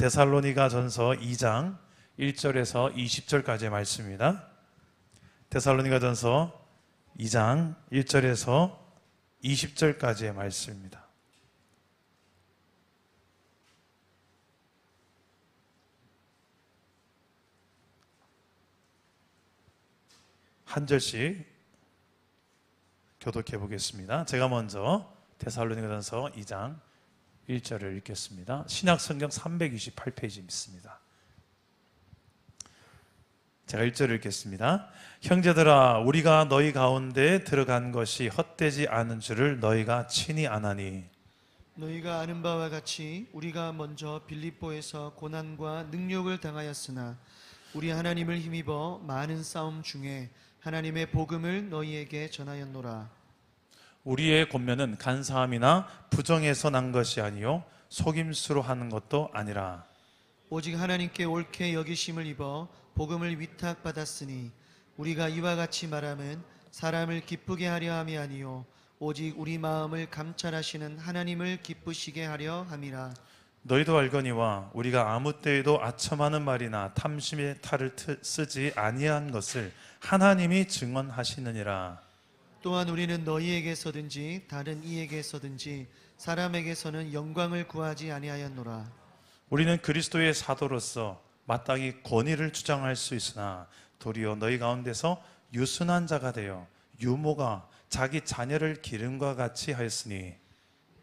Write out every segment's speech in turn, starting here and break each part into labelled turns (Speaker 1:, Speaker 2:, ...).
Speaker 1: 데살로니가전서 2장 1절에서 20절까지의 말씀입니다. 데살로니가전서 2장 1절에서 20절까지의 말씀입니다. 한 절씩 교독해 보겠습니다. 제가 먼저 데살로니가전서 2장 1절을 읽겠습니다. 신약성경 328페이지 있습니다. 제가 1절을 읽겠습니다. 형제들아, 우리가 너희 가운데 들어간 것이 헛되지 않은 줄을 너희가 친히 아나니,
Speaker 2: 너희가 아는 바와 같이 우리가 먼저 빌립보에서 고난과 능욕을 당하였으나 우리 하나님을 힘입어 많은 싸움 중에 하나님의 복음을 너희에게 전하였노라.
Speaker 1: 우리의 권면은 간사함이나 부정에서 난 것이 아니요 속임수로 하는 것도 아니라
Speaker 2: 오직 하나님께 옳게 여기심을 입어 복음을 위탁받았으니 우리가 이와 같이 말함은 사람을 기쁘게 하려 함이 아니요 오직 우리 마음을 감찰하시는 하나님을 기쁘시게 하려 함이라.
Speaker 1: 너희도 알거니와 우리가 아무 때에도 아첨하는 말이나 탐심의 탈을 쓰지 아니한 것을 하나님이 증언하시느니라.
Speaker 2: 또한 우리는 너희에게서든지 다른 이에게서든지 사람에게서는 영광을 구하지 아니하였노라.
Speaker 1: 우리는 그리스도의 사도로서 마땅히 권위를 주장할 수 있으나 도리어 너희 가운데서 유순한 자가 되어 유모가 자기 자녀를 기름과 같이 하였으니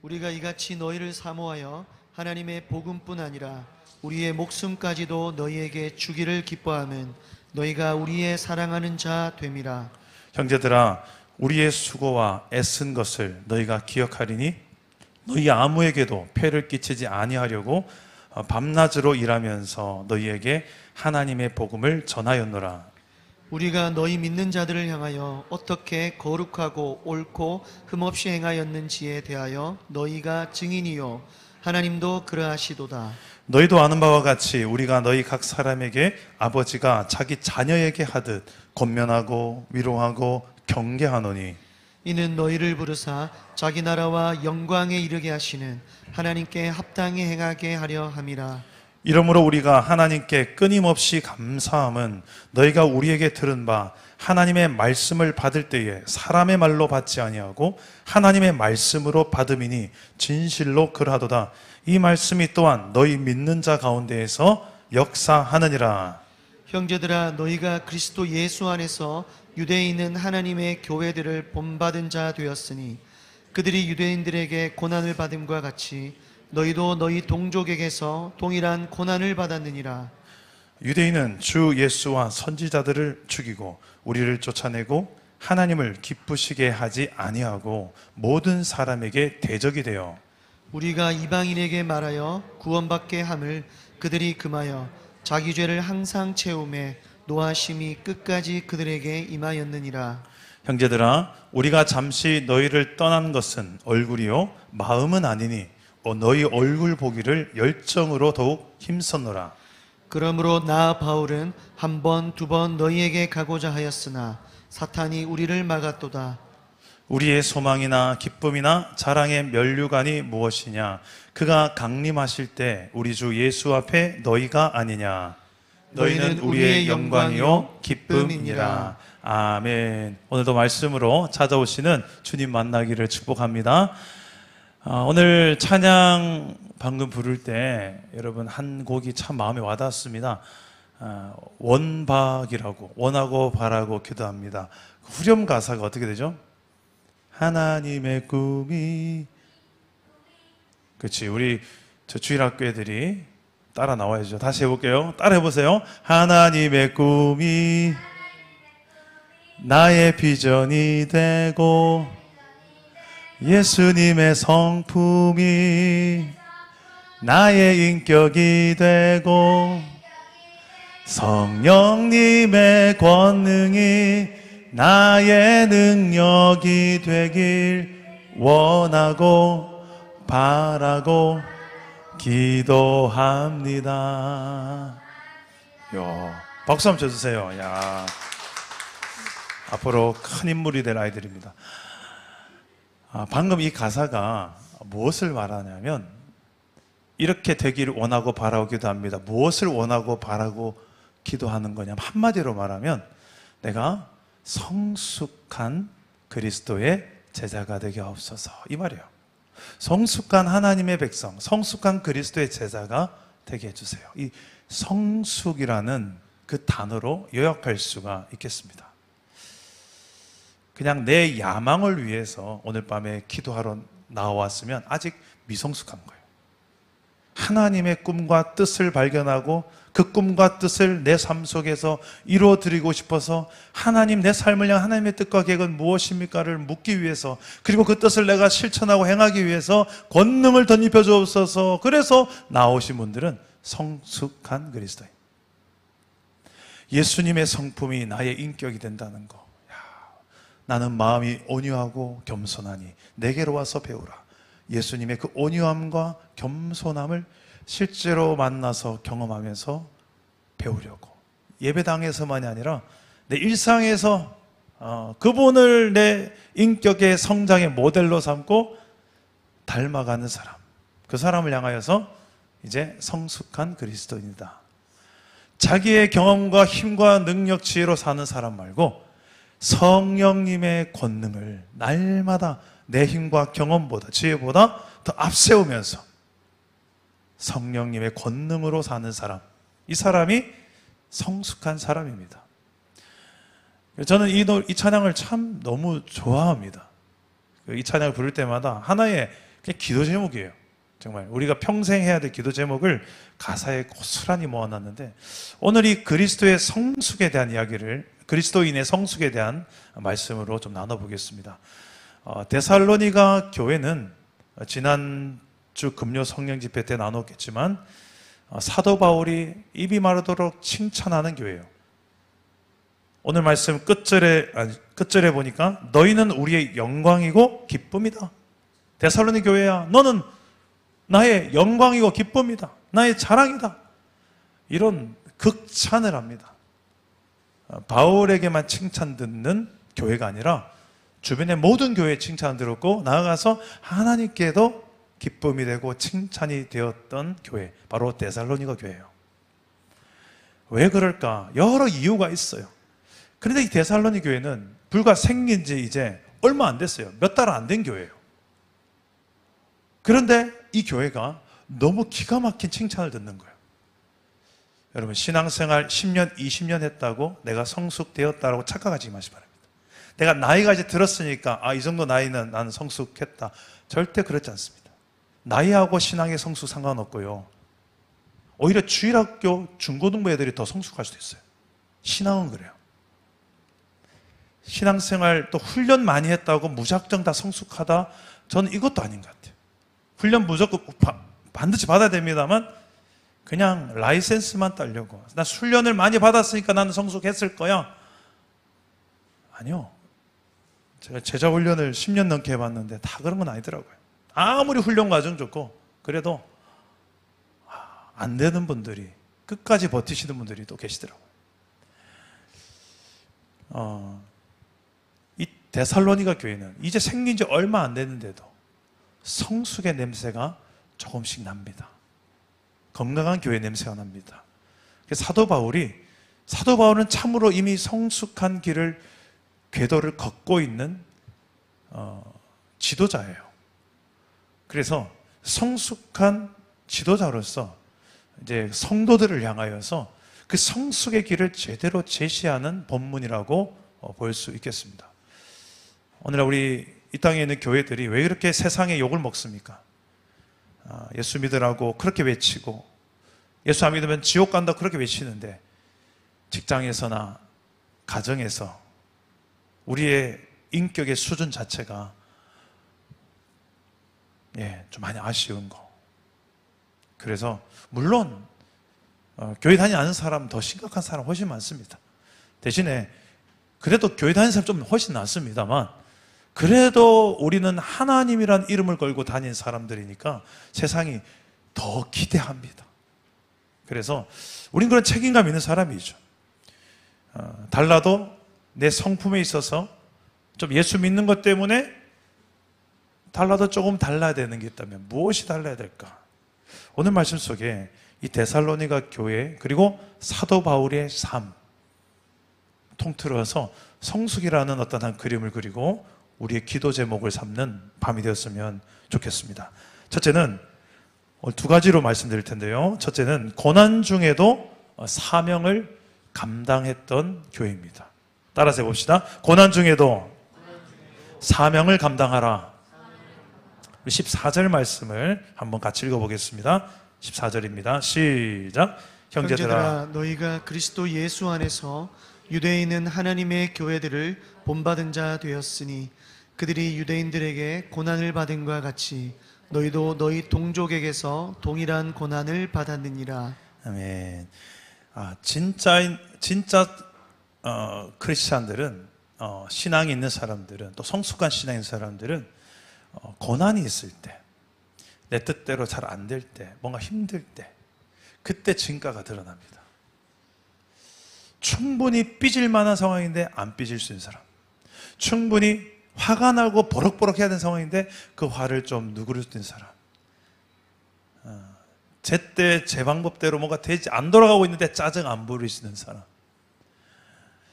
Speaker 2: 우리가 이같이 너희를 사모하여 하나님의 복음뿐 아니라 우리의 목숨까지도 너희에게 주기를 기뻐하면 너희가 우리의 사랑하는 자 됨이라.
Speaker 1: 형제들아, 우리의 수고와 애쓴 것을 너희가 기억하리니 너희 아무에게도 폐를 끼치지 아니하려고 밤낮으로 일하면서 너희에게 하나님의 복음을 전하였노라.
Speaker 2: 우리가 너희 믿는 자들을 향하여 어떻게 거룩하고 옳고 흠없이 행하였는지에 대하여 너희가 증인이요 하나님도 그러하시도다.
Speaker 1: 너희도 아는 바와 같이 우리가 너희 각 사람에게 아버지가 자기 자녀에게 하듯 권면하고 위로하고 경계하노니
Speaker 2: 이는 너희를 부르사 자기 나라와 영광에 이르게 하시는 하나님께 합당히 행하게 하려 함이라.
Speaker 1: 이러므로 우리가 하나님께 끊임없이 감사함은 너희가 우리에게 들은 바 하나님의 말씀을 받을 때에 사람의 말로 받지 아니하고 하나님의 말씀으로 받음이니 진실로 그러하도다. 이 말씀이 또한 너희 믿는 자 가운데에서 역사하느니라.
Speaker 2: 형제들아, 너희가 그리스도 예수 안에서 유대에 있는 하나님의 교회들을 본받은 자 되었으니 그들이 유대인들에게 고난을 받음과 같이 너희도 너희 동족에게서 동일한 고난을 받았느니라.
Speaker 1: 유대인은 주 예수와 선지자들을 죽이고 우리를 쫓아내고 하나님을 기쁘시게 하지 아니하고 모든 사람에게 대적이 되어
Speaker 2: 우리가 이방인에게 말하여 구원받게 함을 그들이 금하여 자기 죄를 항상 채우매 노하심이 끝까지 그들에게 임하였느니라.
Speaker 1: 형제들아, 우리가 잠시 너희를 떠난 것은 얼굴이요 마음은 아니니 너희 얼굴 보기를 열정으로 더욱 힘썼노라.
Speaker 2: 그러므로 나 바울은 한 번, 두 번 너희에게 가고자 하였으나 사탄이 우리를 막았도다.
Speaker 1: 우리의 소망이나 기쁨이나 자랑의 면류관이 무엇이냐? 그가 강림하실 때 우리 주 예수 앞에 너희가 아니냐? 너희는 우리의 영광이요 기쁨이니라. 아멘. 오늘도 말씀으로 찾아오시는 주님 만나기를 축복합니다. 오늘 찬양 방금 부를 때 여러분 한 곡이 참 마음에 와닿았습니다. 원박이라고, 원하고 바라고 기도합니다. 후렴 가사가 어떻게 되죠? 하나님의 꿈이, 그렇지, 우리 저 주일학교 애들이 따라 나와야죠. 다시 해볼게요. 따라 해보세요. 하나님의 꿈이 나의 비전이 되고 예수님의 성품이 나의 인격이 되고 성령님의 권능이 나의 능력이 되길 원하고 바라고 기도합니다. 박수 한번 쳐주세요. 야, 앞으로 큰 인물이 될 아이들입니다. 방금 이 가사가 무엇을 말하냐면 이렇게 되기를 원하고 바라기도 합니다. 무엇을 원하고 바라고 기도하는 거냐면 한마디로 말하면 내가 성숙한 그리스도의 제자가 되게 하옵소서, 이 말이에요. 성숙한 하나님의 백성, 성숙한 그리스도의 제자가 되게 해주세요. 이 성숙이라는 그 단어로 요약할 수가 있겠습니다. 그냥 내 야망을 위해서 오늘 밤에 기도하러 나왔으면 아직 미성숙한 거예요. 하나님의 꿈과 뜻을 발견하고 그 꿈과 뜻을 내 삶 속에서 이루어드리고 싶어서 하나님, 내 삶을 향한 하나님의 뜻과 계획은 무엇입니까를 묻기 위해서, 그리고 그 뜻을 내가 실천하고 행하기 위해서 권능을 덧입혀 주옵소서, 그래서 나오신 분들은 성숙한 그리스도인, 예수님의 성품이 나의 인격이 된다는 거. 나는 마음이 온유하고 겸손하니 내게로 와서 배우라. 예수님의 그 온유함과 겸손함을 실제로 만나서 경험하면서 배우려고, 예배당에서만이 아니라 내 일상에서 그분을 내 인격의 성장의 모델로 삼고 닮아가는 사람, 그 사람을 향하여서 이제 성숙한 그리스도인이다. 자기의 경험과 힘과 능력, 지혜로 사는 사람 말고 성령님의 권능을 날마다 내 힘과 경험보다, 지혜보다 더 앞세우면서 성령님의 권능으로 사는 사람, 이 사람이 성숙한 사람입니다. 저는 이 찬양을 참 너무 좋아합니다. 이 찬양을 부를 때마다 하나의 그냥 기도 제목이에요. 정말 우리가 평생 해야 될 기도 제목을 가사에 고스란히 모아놨는데, 오늘 이 그리스도의 성숙에 대한 이야기를, 그리스도인의 성숙에 대한 말씀으로 좀 나눠보겠습니다. 데살로니가 교회는 지난주 금요 성령 집회 때 나눴겠지만 사도 바울이 입이 마르도록 칭찬하는 교회예요. 오늘 말씀 끝절에 보니까 너희는 우리의 영광이고 기쁨이다. 데살로니 교회야, 너는 나의 영광이고 기쁨이다. 나의 자랑이다. 이런 극찬을 합니다. 바울에게만 칭찬 듣는 교회가 아니라 주변의 모든 교회에 칭찬 들었고, 나아가서 하나님께도 기쁨이 되고 칭찬이 되었던 교회, 바로 데살로니가 교회예요. 왜 그럴까? 여러 이유가 있어요. 그런데 이 데살로니 교회는 불과 생긴 지 이제 얼마 안 됐어요. 몇 달 안 된 교회예요. 그런데 이 교회가 너무 기가 막힌 칭찬을 듣는 거예요. 여러분, 신앙생활 10년, 20년 했다고 내가 성숙되었다라고 착각하지 마시기 바랍니다. 내가 나이가 이제 들었으니까 이 정도 나이는 나는 성숙했다. 절대 그렇지 않습니다. 나이하고 신앙의 성숙 상관없고요. 오히려 주일학교 중고등부 애들이 더 성숙할 수도 있어요. 신앙은 그래요. 신앙생활 또 훈련 많이 했다고 무작정 다 성숙하다? 저는 이것도 아닌 것 같아요. 훈련 무조건 반드시 받아야 됩니다만 그냥 라이센스만 따려고, 나 훈련을 많이 받았으니까 나는 성숙했을 거야. 아니요. 제가 제자 훈련을 10년 넘게 해봤는데 다 그런 건 아니더라고요. 아무리 훈련 과정 좋고 그래도 안 되는 분들이, 끝까지 버티시는 분들이 또 계시더라고요. 이 데살로니가 교회는 이제 생긴 지 얼마 안 됐는데도 성숙의 냄새가 조금씩 납니다. 건강한 교회 냄새가 납니다. 사도 바울은 참으로 이미 성숙한 길을, 궤도를 걷고 있는 지도자예요. 그래서 성숙한 지도자로서 이제 성도들을 향하여서 그 성숙의 길을 제대로 제시하는 본문이라고 볼 수 있겠습니다. 오늘날 우리 이 땅에 있는 교회들이 왜 이렇게 세상에 욕을 먹습니까? 예수 믿으라고 그렇게 외치고, 예수 안 믿으면 지옥 간다 그렇게 외치는데, 직장에서나 가정에서 우리의 인격의 수준 자체가 좀 많이 아쉬운 거. 그래서 물론 교회 다니지 않는 사람, 더 심각한 사람 훨씬 많습니다. 대신에 그래도 교회 다니는 사람 좀 훨씬 낫습니다만, 그래도 우리는 하나님이란 이름을 걸고 다닌 사람들이니까 세상이 더 기대합니다. 그래서 우린 그런 책임감 있는 사람이죠. 달라도 내 성품에 있어서 좀 예수 믿는 것 때문에 달라도 조금 달라야 되는 게 있다면 무엇이 달라야 될까? 오늘 말씀 속에 이 데살로니가 교회 그리고 사도 바울의 삶 통틀어서 성숙이라는 어떤 한 그림을 그리고 우리의 기도 제목을 삼는 밤이 되었으면 좋겠습니다. 첫째는 두 가지로 말씀드릴 텐데요. 첫째는 고난 중에도 사명을 감당했던 교회입니다. 따라서 해봅시다. 고난 중에도 사명을 감당하라. 14절 말씀을 한번 같이 읽어보겠습니다. 14절입니다. 시작. 형제들아,
Speaker 2: 너희가 그리스도 예수 안에서 유대에 있는 하나님의 교회들을 본받은 자 되었으니 그들이 유대인들에게 고난을 받은과 같이 너희도 너희 동족에게서 동일한 고난을 받았느니라.
Speaker 1: 아멘. 진짜 크리스찬들은 신앙이 있는 사람들은 또 성숙한 신앙인 사람들은 고난이 있을 때, 내 뜻대로 잘 안 될 때, 뭔가 힘들 때, 그때 진가가 드러납니다. 충분히 삐질 만한 상황인데 안 삐질 수 있는 사람, 충분히 화가 나고 버럭버럭 해야 되는 상황인데 그 화를 좀 누그릴 수 있는 사람, 제때 제 방법대로 뭔가 되지 안 돌아가고 있는데 짜증 안 부리시는 사람.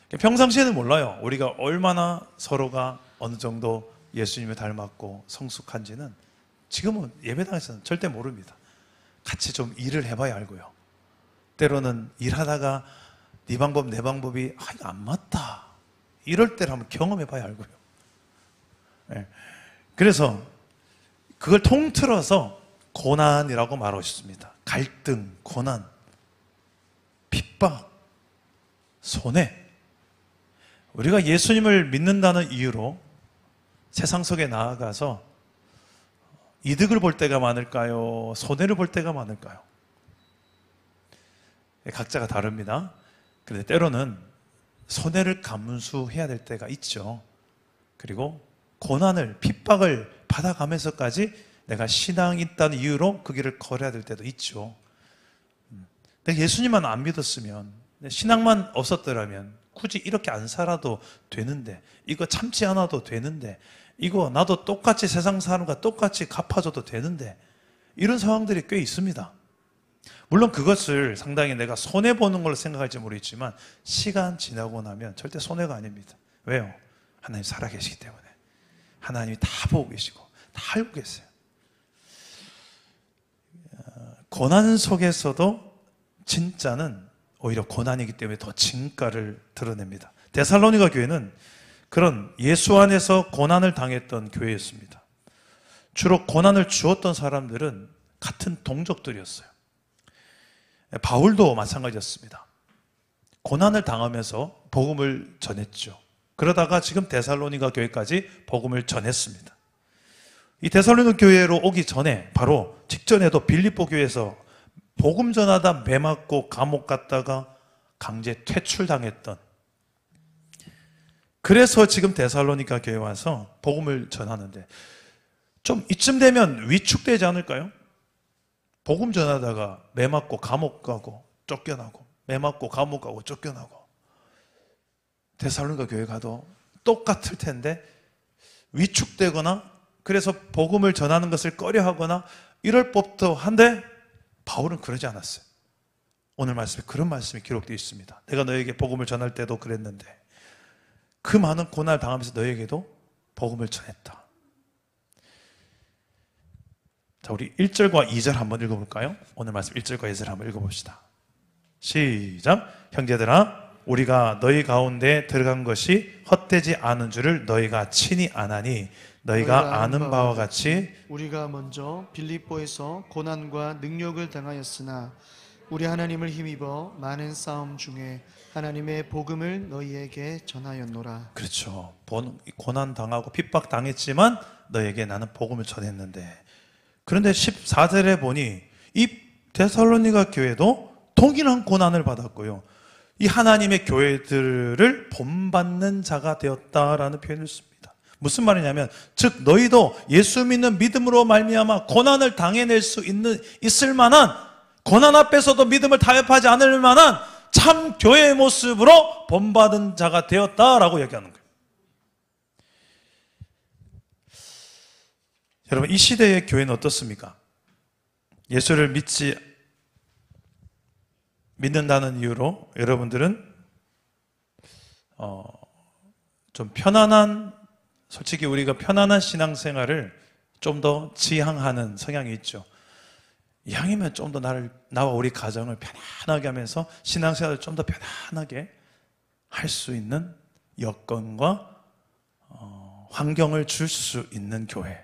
Speaker 1: 평상시에는 몰라요. 우리가 얼마나 서로가 어느 정도 예수님을 닮았고 성숙한지는 지금은 예배당에서는 절대 모릅니다. 같이 좀 일을 해봐야 알고요. 때로는 일하다가 네 방법 내 방법이 이거 안 맞다 이럴 때를 한번 경험해봐야 알고요. 네. 그래서 그걸 통틀어서 고난이라고 말하고 싶습니다. 갈등, 고난, 핍박, 손해. 우리가 예수님을 믿는다는 이유로 세상 속에 나아가서 이득을 볼 때가 많을까요? 손해를 볼 때가 많을까요? 각자가 다릅니다. 그런데 때로는 손해를 감수해야 될 때가 있죠. 그리고 고난을, 핍박을 받아가면서까지 내가 신앙이 있다는 이유로 그 길을 걸어야 될 때도 있죠. 내가 예수님만 안 믿었으면, 신앙만 없었더라면 굳이 이렇게 안 살아도 되는데, 이거 참지 않아도 되는데, 이거 나도 똑같이 세상 사람과 똑같이 갚아줘도 되는데, 이런 상황들이 꽤 있습니다. 물론 그것을 상당히 내가 손해보는 걸로 생각할지 모르겠지만 시간 지나고 나면 절대 손해가 아닙니다. 왜요? 하나님 살아계시기 때문에. 하나님이 다 보고 계시고 다 알고 계세요. 고난 속에서도 진짜는 오히려 고난이기 때문에 더 진가를 드러냅니다. 데살로니가 교회는 그런 예수 안에서 고난을 당했던 교회였습니다. 주로 고난을 주었던 사람들은 같은 동족들이었어요. 바울도 마찬가지였습니다. 고난을 당하면서 복음을 전했죠. 그러다가 지금 데살로니가 교회까지 복음을 전했습니다. 이 데살로니가 교회로 오기 전에 바로 직전에도 빌립보 교회에서 복음 전하다 매 맞고 감옥 갔다가 강제 퇴출당했던, 그래서 지금 데살로니가 교회 와서 복음을 전하는데 좀 이쯤 되면 위축되지 않을까요? 복음 전하다가 매 맞고 감옥 가고 쫓겨나고, 매 맞고 감옥 가고 쫓겨나고, 데살로니가 교회 가도 똑같을 텐데 위축되거나 그래서 복음을 전하는 것을 꺼려하거나 이럴 법도 한데 바울은 그러지 않았어요. 오늘 말씀에 그런 말씀이 기록되어 있습니다. 내가 너에게 복음을 전할 때도 그랬는데 그 많은 고난을 당하면서 너에게도 복음을 전했다. 자, 우리 1절과 2절 한번 읽어볼까요? 오늘 말씀 1절과 2절 한번 읽어봅시다. 시작. 형제들아, 우리가 너희 가운데 들어간 것이 헛되지 않은 줄을 너희가 친히 아나니 너희가 아는 바와 같이
Speaker 2: 우리가 먼저 빌립보에서 고난과 능력을 당하였으나 우리 하나님을 힘입어 많은 싸움 중에 하나님의 복음을 너희에게 전하였노라.
Speaker 1: 그렇죠. 고난 당하고 핍박 당했지만 너에게 나는 복음을 전했는데, 그런데 14절에 보니 이 데살로니가 교회도 동일한 고난을 받았고요, 이 하나님의 교회들을 본받는 자가 되었다라는 표현을 씁니다. 무슨 말이냐면, 즉 너희도 예수 믿는 믿음으로 말미암아 고난을 당해낼 수 있을 만한, 고난 앞에서도 믿음을 타협하지 않을 만한 참 교회의 모습으로 본받은 자가 되었다라고 얘기하는 거예요. 여러분, 이 시대의 교회는 어떻습니까? 예수를 믿는다는 이유로 여러분들은 좀 솔직히 우리가 편안한 신앙생활을 좀 더 지향하는 성향이 있죠. 이왕이면 좀 더 나와 우리 가정을 편안하게 하면서 신앙생활을 좀 더 편안하게 할 수 있는 여건과 환경을 줄 수 있는 교회.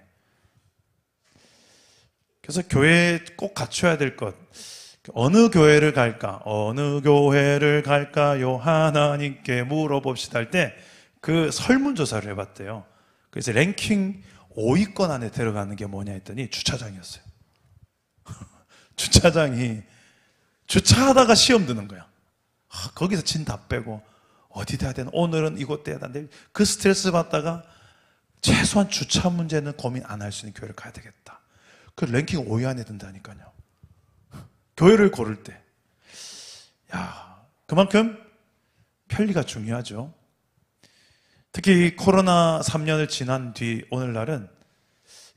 Speaker 1: 그래서 교회에 꼭 갖춰야 될 것, 어느 교회를 갈까? 어느 교회를 갈까요? 하나님께 물어봅시다 할 때 그 설문조사를 해봤대요. 그래서 랭킹 5위권 안에 들어가는 게 뭐냐 했더니 주차장이었어요. 주차장이 주차하다가 시험 드는 거야. 거기서 진 다 빼고 어디 돼야 되나? 오늘은 이곳 돼야 되는데 그 스트레스 받다가 최소한 주차 문제는 고민 안 할 수 있는 교회를 가야 되겠다. 그 랭킹 5위 안에 든다니까요. 교회를 고를 때. 그만큼 편리가 중요하죠. 특히 코로나 3년을 지난 뒤 오늘날은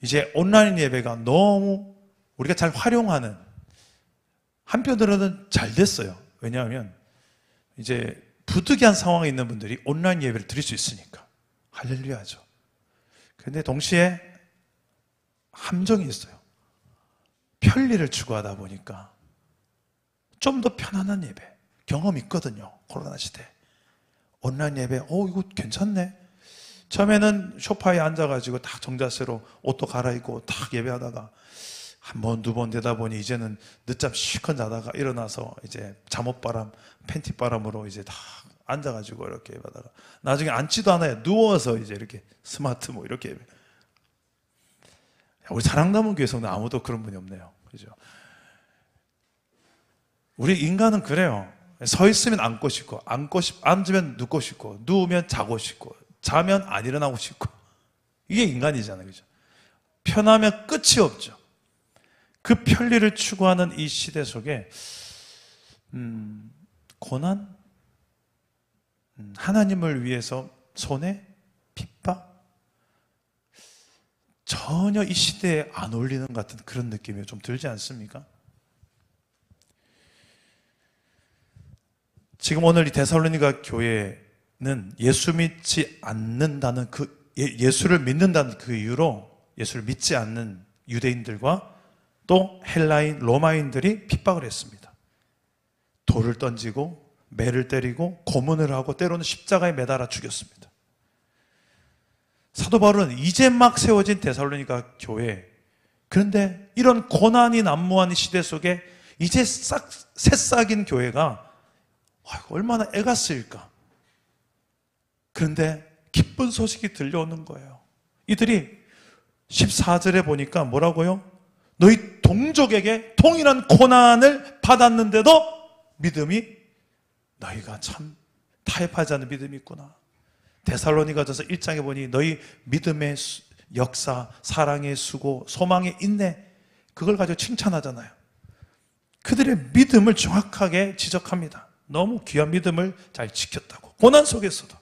Speaker 1: 이제 온라인 예배가 너무 우리가 잘 활용하는, 한편으로는 잘 됐어요. 왜냐하면 이제 부득이한 상황에 있는 분들이 온라인 예배를 드릴 수 있으니까 할렐루야죠. 그런데 동시에 함정이 있어요. 편리를 추구하다 보니까 좀 더 편안한 예배, 경험이 있거든요. 코로나 시대 온라인 예배, 이거 괜찮네. 처음에는 소파에 앉아가지고 딱 정자세로 옷도 갈아입고 딱 예배하다가 한 번, 두 번 되다 보니 이제는 늦잠 실컷 자다가 일어나서 이제 잠옷바람, 팬티바람으로 이제 다 앉아가지고 이렇게 예배하다가 나중에 앉지도 않아요. 누워서 이제 이렇게 스마트 이렇게 예배. 우리 사랑남은 교회 성도 아무도 그런 분이 없네요. 그죠? 우리 인간은 그래요. 서 있으면 앉고 싶고, 앉으면 눕고 싶고, 누우면 자고 싶고, 자면 안 일어나고 싶고. 이게 인간이잖아요. 그죠? 편하면 끝이 없죠. 그 편리를 추구하는 이 시대 속에, 고난? 하나님을 위해서 손해? 핍박? 전혀 이 시대에 안 어울리는 것 같은 그런 느낌이 좀 들지 않습니까? 지금 오늘 이 데살로니가 교회는 예수 믿지 않는다는 예수를 믿는다는 그 이유로 예수를 믿지 않는 유대인들과 또 헬라인, 로마인들이 핍박을 했습니다. 돌을 던지고 매를 때리고 고문을 하고 때로는 십자가에 매달아 죽였습니다. 사도 바울은 이제 막 세워진 데살로니가 교회, 그런데 이런 고난이 난무하는 시대 속에 이제 새싹인 교회가 얼마나 애가 쓰일까. 그런데 기쁜 소식이 들려오는 거예요. 이들이 14절에 보니까 뭐라고요? 너희 동족에게 동일한 고난을 받았는데도 믿음이, 너희가 참 타협하지 않는 믿음이 있구나. 데살로니가전서 1장에 보니 너희 믿음의 역사, 사랑의 수고, 소망의 인내, 그걸 가지고 칭찬하잖아요. 그들의 믿음을 정확하게 지적합니다. 너무 귀한 믿음을 잘 지켰다고. 고난 속에서도.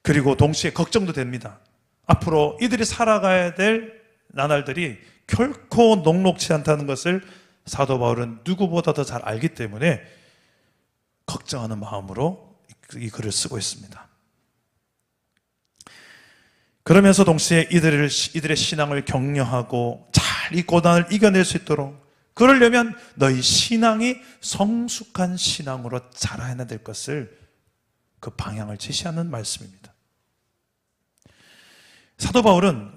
Speaker 1: 그리고 동시에 걱정도 됩니다. 앞으로 이들이 살아가야 될 나날들이 결코 녹록지 않다는 것을 사도 바울은 누구보다 더 잘 알기 때문에 걱정하는 마음으로 이 글을 쓰고 있습니다. 그러면서 동시에 이들의 신앙을 격려하고 잘 이 고난을 이겨낼 수 있도록, 그러려면 너희 신앙이 성숙한 신앙으로 자라야 될 것을, 그 방향을 제시하는 말씀입니다. 사도 바울은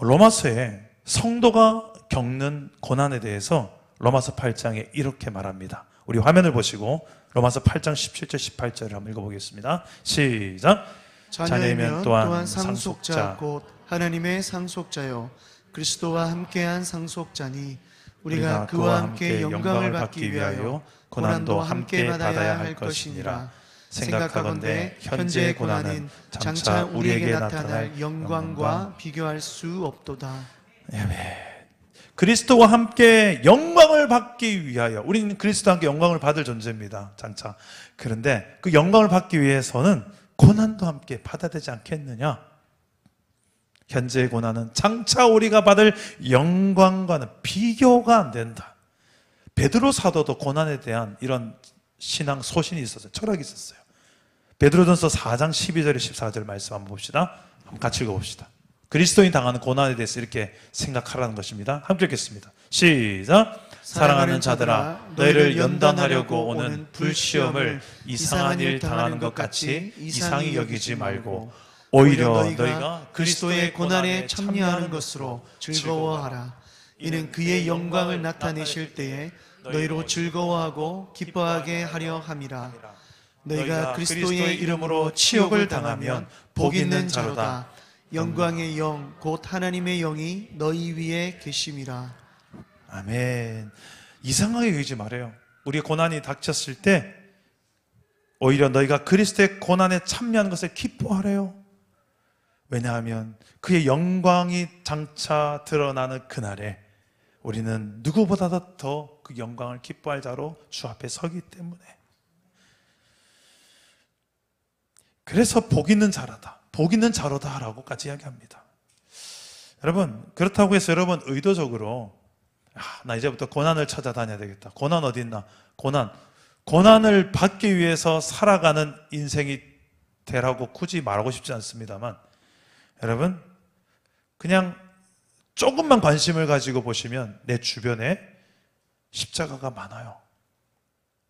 Speaker 1: 로마서에 성도가 겪는 고난에 대해서 로마서 8장에 이렇게 말합니다. 우리 화면을 보시고 로마서 8장 17절 18절을 한번 읽어보겠습니다. 시작.
Speaker 2: 자녀이면 또한 상속자 곧 하나님의 상속자요 그리스도와 함께한 상속자니 우리가 그와 함께 영광을 받기 위하여 고난도 함께 받아야 할 것이니라. 생각하건대 현재의 고난은 장차 우리에게 나타날 영광과 비교할 수 없도다.
Speaker 1: 그리스도와 함께 영광을 받기 위하여, 우리는 그리스도와 함께 영광을 받을 존재입니다, 장차. 그런데 그 영광을 받기 위해서는 고난도 함께 받아야 되지 않겠느냐? 현재의 고난은 장차 우리가 받을 영광과는 비교가 안 된다. 베드로 사도도 고난에 대한 이런 신앙 소신이 있었어요. 철학이 있었어요. 베드로전서 4장 12절에 14절 말씀 한번 봅시다. 한번 같이 읽어봅시다. 그리스도인 당하는 고난에 대해서 이렇게 생각하라는 것입니다. 함께 읽겠습니다. 시작. 사랑하는 자들아, 너희를 연단하려고 오는 불시험을 이상한 일 당하는 것 같이 이상히 여기지 말고 오히려 너희가
Speaker 2: 그리스도의 고난에 참여하는 것으로 즐거워하라. 이는 그의 영광을 나타내실 때에 너희로 즐거워하고 기뻐하게 하려 함이라. 너희가 그리스도의 이름으로 치욕을 당하면 복 있는 자로다. 영광의 영 곧 하나님의 영이 너희 위에 계심이라.
Speaker 1: 아멘. 이상하게 여기지 말아요. 우리의 고난이 닥쳤을 때 오히려 너희가 그리스도의 고난에 참여하는 것을 기뻐하래요. 왜냐하면 그의 영광이 장차 드러나는 그날에 우리는 누구보다도 더 그 영광을 기뻐할 자로 주 앞에 서기 때문에. 그래서 복 있는 자라다, 복 있는 자로다 라고까지 이야기합니다. 여러분, 그렇다고 해서 여러분 의도적으로 나 이제부터 고난을 찾아다녀야 되겠다, 고난 어디 있나, 고난을 받기 위해서 살아가는 인생이 되라고 굳이 말하고 싶지 않습니다만, 여러분 그냥 조금만 관심을 가지고 보시면 내 주변에 십자가가 많아요.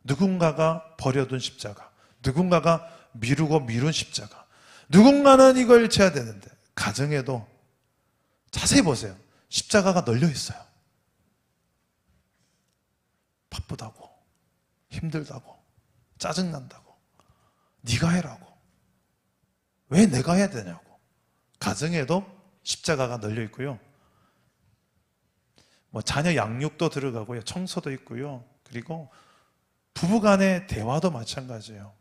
Speaker 1: 누군가가 버려둔 십자가, 누군가가 미루고 미룬 십자가, 누군가는 이걸 져야 되는데, 가정에도 자세히 보세요. 십자가가 널려 있어요. 바쁘다고, 힘들다고, 짜증난다고, 네가 해라고, 왜 내가 해야 되냐고. 가정에도 십자가가 널려 있고요. 자녀 양육도 들어가고요. 청소도 있고요. 그리고 부부간의 대화도 마찬가지예요.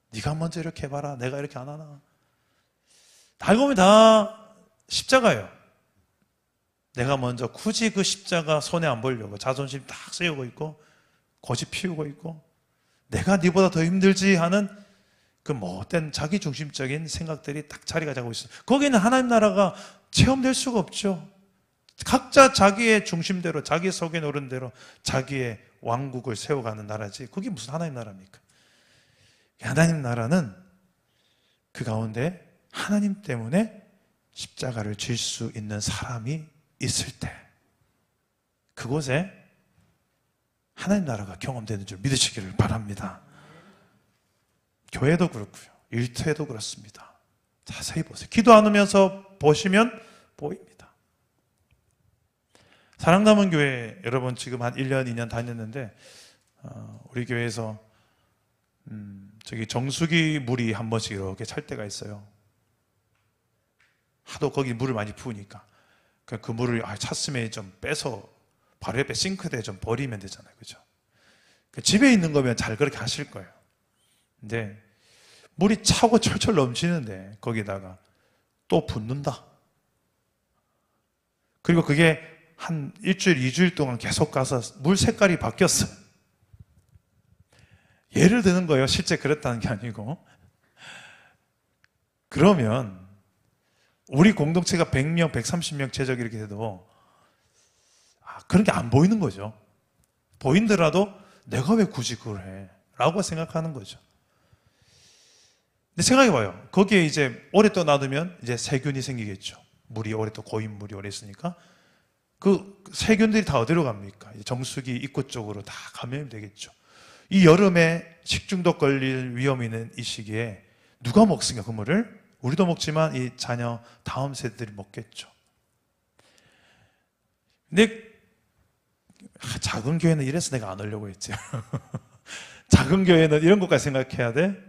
Speaker 1: 네가 먼저 이렇게 해봐라, 내가 이렇게 안 하나. 알고 보면 다 십자가예요. 내가 먼저 굳이 그 십자가 손에 안 보려고 자존심 딱 세우고 있고 고집 피우고 있고, 내가 네보다 더 힘들지 하는 그 못된 자기중심적인 생각들이 딱 자리가 잡고 있어요. 거기는 하나님 나라가 체험될 수가 없죠. 각자 자기의 중심대로, 자기 속에 노른 대로 자기의 왕국을 세워가는 나라지, 그게 무슨 하나님 나라입니까? 하나님 나라는 그 가운데 하나님 때문에 십자가를 질 수 있는 사람이 있을 때, 그곳에 하나님 나라가 경험되는 줄 믿으시기를 바랍니다. 교회도 그렇고요, 일터에도 그렇습니다. 자세히 보세요. 기도 안 하면서 보시면 보입니다. 사랑남은 교회 여러분 지금 한 1년, 2년 다녔는데, 우리 교회에서 저기 정수기 물이 한 번씩 이렇게 찰 때가 있어요. 하도 거기 물을 많이 부으니까 그 물을 찼으면 좀 빼서 바로 옆에 싱크대에 좀 버리면 되잖아요, 그죠? 집에 있는 거면 잘 그렇게 하실 거예요. 근데 물이 차고 철철 넘치는데 거기다가 또 붓는다. 그리고 그게 한 일주일, 2주일 동안 계속 가서 물 색깔이 바뀌었어요. 예를 드는 거예요. 실제 그랬다는 게 아니고. 그러면 우리 공동체가 100명, 130명 최적 이렇게 돼도 그런 게 안 보이는 거죠. 보인더라도 내가 왜 굳이 그걸 해? 라고 생각하는 거죠. 근데 생각해봐요. 거기에 이제 오래 또 놔두면 이제 세균이 생기겠죠. 물이 오래 또 고인 물이 오래 있으니까 그 세균들이 다 어디로 갑니까? 정수기 입구 쪽으로 다 감염이 되겠죠. 이 여름에 식중독 걸릴 위험이 있는 이 시기에 누가 먹습니까? 그 물을? 우리도 먹지만 이 자녀 다음 세대들이 먹겠죠. 근데 작은 교회는 이래서 내가 안 오려고 했죠. 작은 교회는 이런 것까지 생각해야 돼?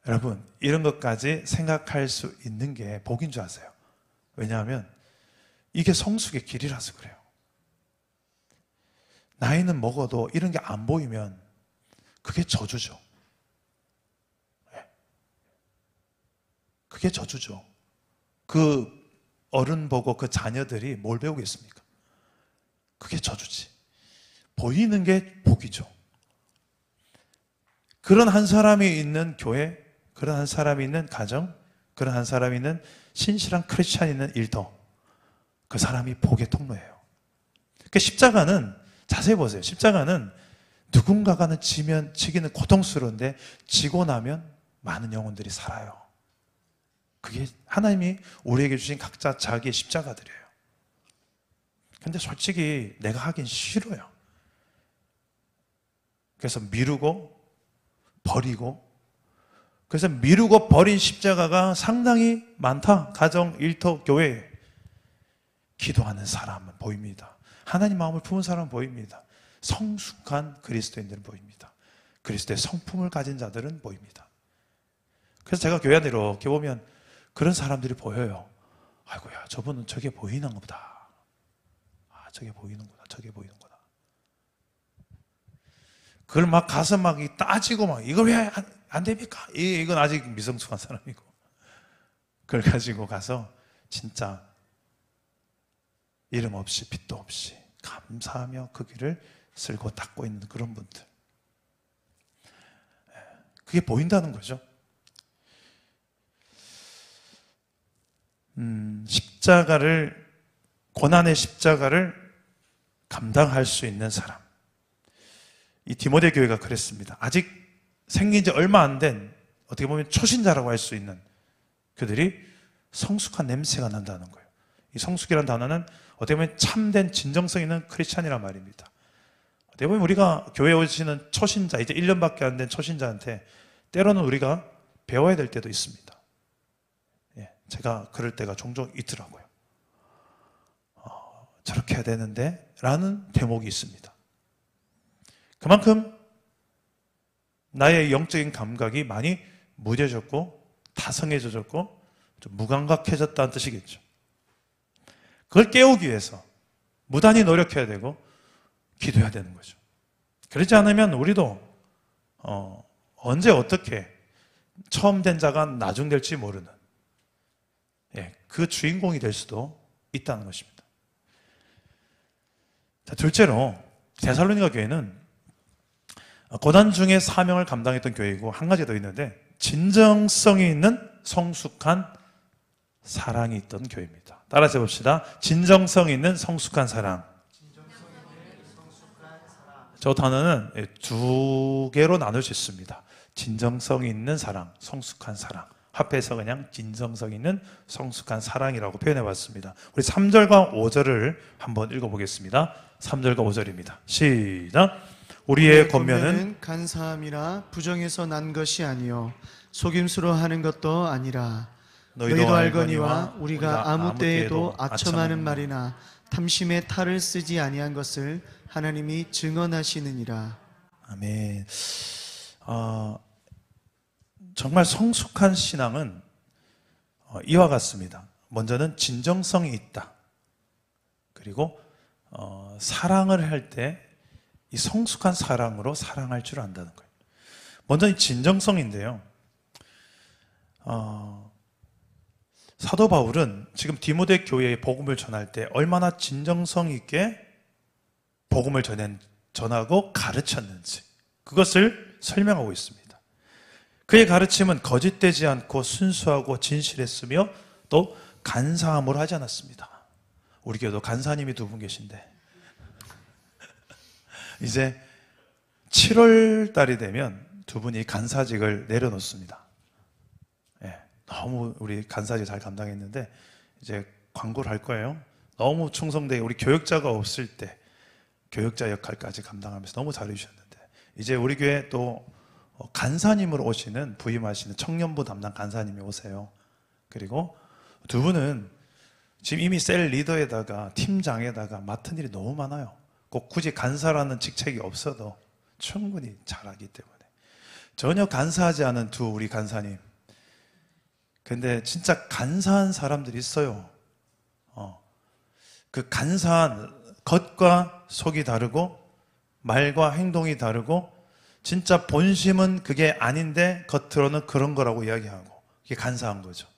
Speaker 1: 여러분, 이런 것까지 생각할 수 있는 게 복인 줄 아세요? 왜냐하면 이게 성숙의 길이라서 그래요. 나이는 먹어도 이런 게 안 보이면 그게 저주죠. 그게 저주죠. 그 어른 보고 그 자녀들이 뭘 배우겠습니까? 그게 저주지. 보이는 게 복이죠. 그런 한 사람이 있는 교회, 그런 한 사람이 있는 가정, 그런 한 사람이 있는 신실한 크리스찬이 있는 일터, 그 사람이 복의 통로예요. 그 십자가는 자세히 보세요. 십자가는 누군가가는 지기는 고통스러운데 지고 나면 많은 영혼들이 살아요. 그게 하나님이 우리에게 주신 각자 자기의 십자가들이에요. 근데 솔직히 내가 하긴 싫어요. 그래서 미루고 버리고, 그래서 미루고 버린 십자가가 상당히 많다. 가정, 일터, 교회에 기도하는 사람은 보입니다. 하나님 마음을 품은 사람은 보입니다. 성숙한 그리스도인들은 보입니다. 그리스도의 성품을 가진 자들은 보입니다. 그래서 제가 교회 안에 이렇게 보면 그런 사람들이 보여요. 아이고야, 저분은 저게 보이는 보다. 아, 저게 보이는구나, 저게 보이는구나. 그걸 막 가서 막 따지고 막 이걸 왜 안 됩니까? 이건 아직 미성숙한 사람이고, 그걸 가지고 가서 진짜 이름 없이 빚도 없이 감사하며 그 길을 쓸고 닦고 있는 그런 분들, 그게 보인다는 거죠. 십자가를, 고난의 십자가를 감당할 수 있는 사람, 이 디모데 교회가 그랬습니다. 아직 생긴 지 얼마 안 된, 어떻게 보면 초신자라고 할 수 있는 그들이 성숙한 냄새가 난다는 거예요. 이 성숙이라는 단어는 어떻게 보면 참된 진정성 있는 크리스찬이란 말입니다. 어떻게 보면 우리가 교회에 오시는 초신자, 이제 1년밖에 안 된 초신자한테 때로는 우리가 배워야 될 때도 있습니다. 제가 그럴 때가 종종 있더라고요. 저렇게 해야 되는데 라는 대목이 있습니다. 그만큼 나의 영적인 감각이 많이 무뎌졌고 다성해졌고 좀 무감각해졌다는 뜻이겠죠. 그걸 깨우기 위해서 무단히 노력해야 되고 기도해야 되는 거죠. 그렇지 않으면 우리도 언제 어떻게 처음 된 자가 나중 될지 모르는, 그 주인공이 될 수도 있다는 것입니다. 자, 둘째로 데살로니가 교회는 고난 중에 사명을 감당했던 교회이고, 한 가지 더 있는데 진정성이 있는 성숙한 사랑이 있던 교회입니다. 따라서 봅시다. 진정성 있는 성숙한 사랑. 저 단어는 두 개로 나눌 수 있습니다. 진정성 있는 사랑, 성숙한 사랑. 합해서 그냥 진정성 있는 성숙한 사랑이라고 표현해 봤습니다. 우리 3절과 5절을 한번 읽어보겠습니다. 3절과 5절입니다. 시작. 우리의 권면은
Speaker 2: 간사함이라 부정에서 난 것이 아니요 속임수로 하는 것도 아니라 너희도 알거니와 우리가 아무 때에도 아첨하는 말이나 탐심의 탈을 쓰지 아니한 것을 하나님이 증언하시느니라.
Speaker 1: 아멘. 정말 성숙한 신앙은 이와 같습니다. 먼저는 진정성이 있다. 그리고 사랑을 할 때 이 성숙한 사랑으로 사랑할 줄 안다는 거예요. 먼저 이 진정성인데요. 사도 바울은 지금 디모데 교회에 복음을 전할 때 얼마나 진정성 있게 복음을 전하고 가르쳤는지 그것을 설명하고 있습니다. 그의 가르침은 거짓되지 않고 순수하고 진실했으며 또 간사함으로 하지 않았습니다. 우리 교회도 간사님이 두 분 계신데 이제 7월 달이 되면 두 분이 간사직을 내려놓습니다. 너무 우리 간사직 잘 감당했는데 이제 광고를 할 거예요. 너무 충성되게 우리 교역자가 없을 때 교역자 역할까지 감당하면서 너무 잘해주셨는데 이제 우리 교회 또 간사님으로 오시는 부임하시는 청년부 담당 간사님이 오세요. 그리고 두 분은 지금 이미 셀 리더에다가 팀장에다가 맡은 일이 너무 많아요. 꼭 굳이 간사라는 직책이 없어도 충분히 잘하기 때문에 전혀 간사하지 않은 두 우리 간사님. 근데 진짜 간사한 사람들이 있어요. 그 간사한 겉과 속이 다르고 말과 행동이 다르고 진짜 본심은 그게 아닌데 겉으로는 그런 거라고 이야기하고 그게 간사한 거죠.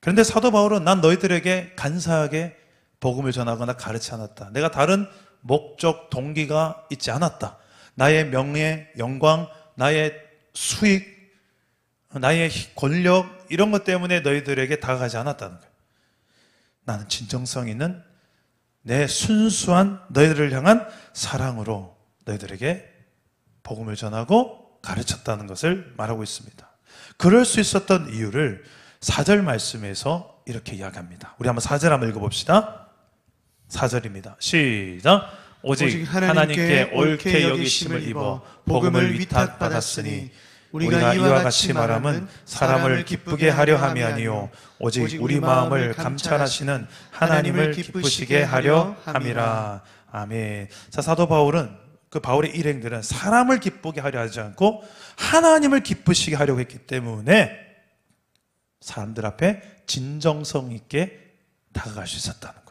Speaker 1: 그런데 사도 바울은 난 너희들에게 간사하게 복음을 전하거나 가르치지 않았다. 내가 다른 목적, 동기가 있지 않았다. 나의 명예, 영광, 나의 수익, 나의 권력 이런 것 때문에 너희들에게 다가가지 않았다는 거예요. 나는 진정성 있는 내 순수한 너희들을 향한 사랑으로 너희들에게 복음을 전하고 가르쳤다는 것을 말하고 있습니다. 그럴 수 있었던 이유를 4절 말씀에서 이렇게 이야기합니다. 우리 한번 4절 한번 읽어봅시다. 4절입니다. 시작. 오직 하나님께 옳게 여기심을 입어 복음을 위탁받았으니 우리가 이와 같이 말함은 사람을 기쁘게 하려 함이 아니요 오직 우리 마음을 감찰하시는 하나님을 기쁘시게 하려 함이라. 아멘. 자, 사도 바울은 그 바울의 일행들은 사람을 기쁘게 하려 하지 않고 하나님을 기쁘시게 하려고 했기 때문에 사람들 앞에 진정성 있게 다가갈 수 있었다는 거예요.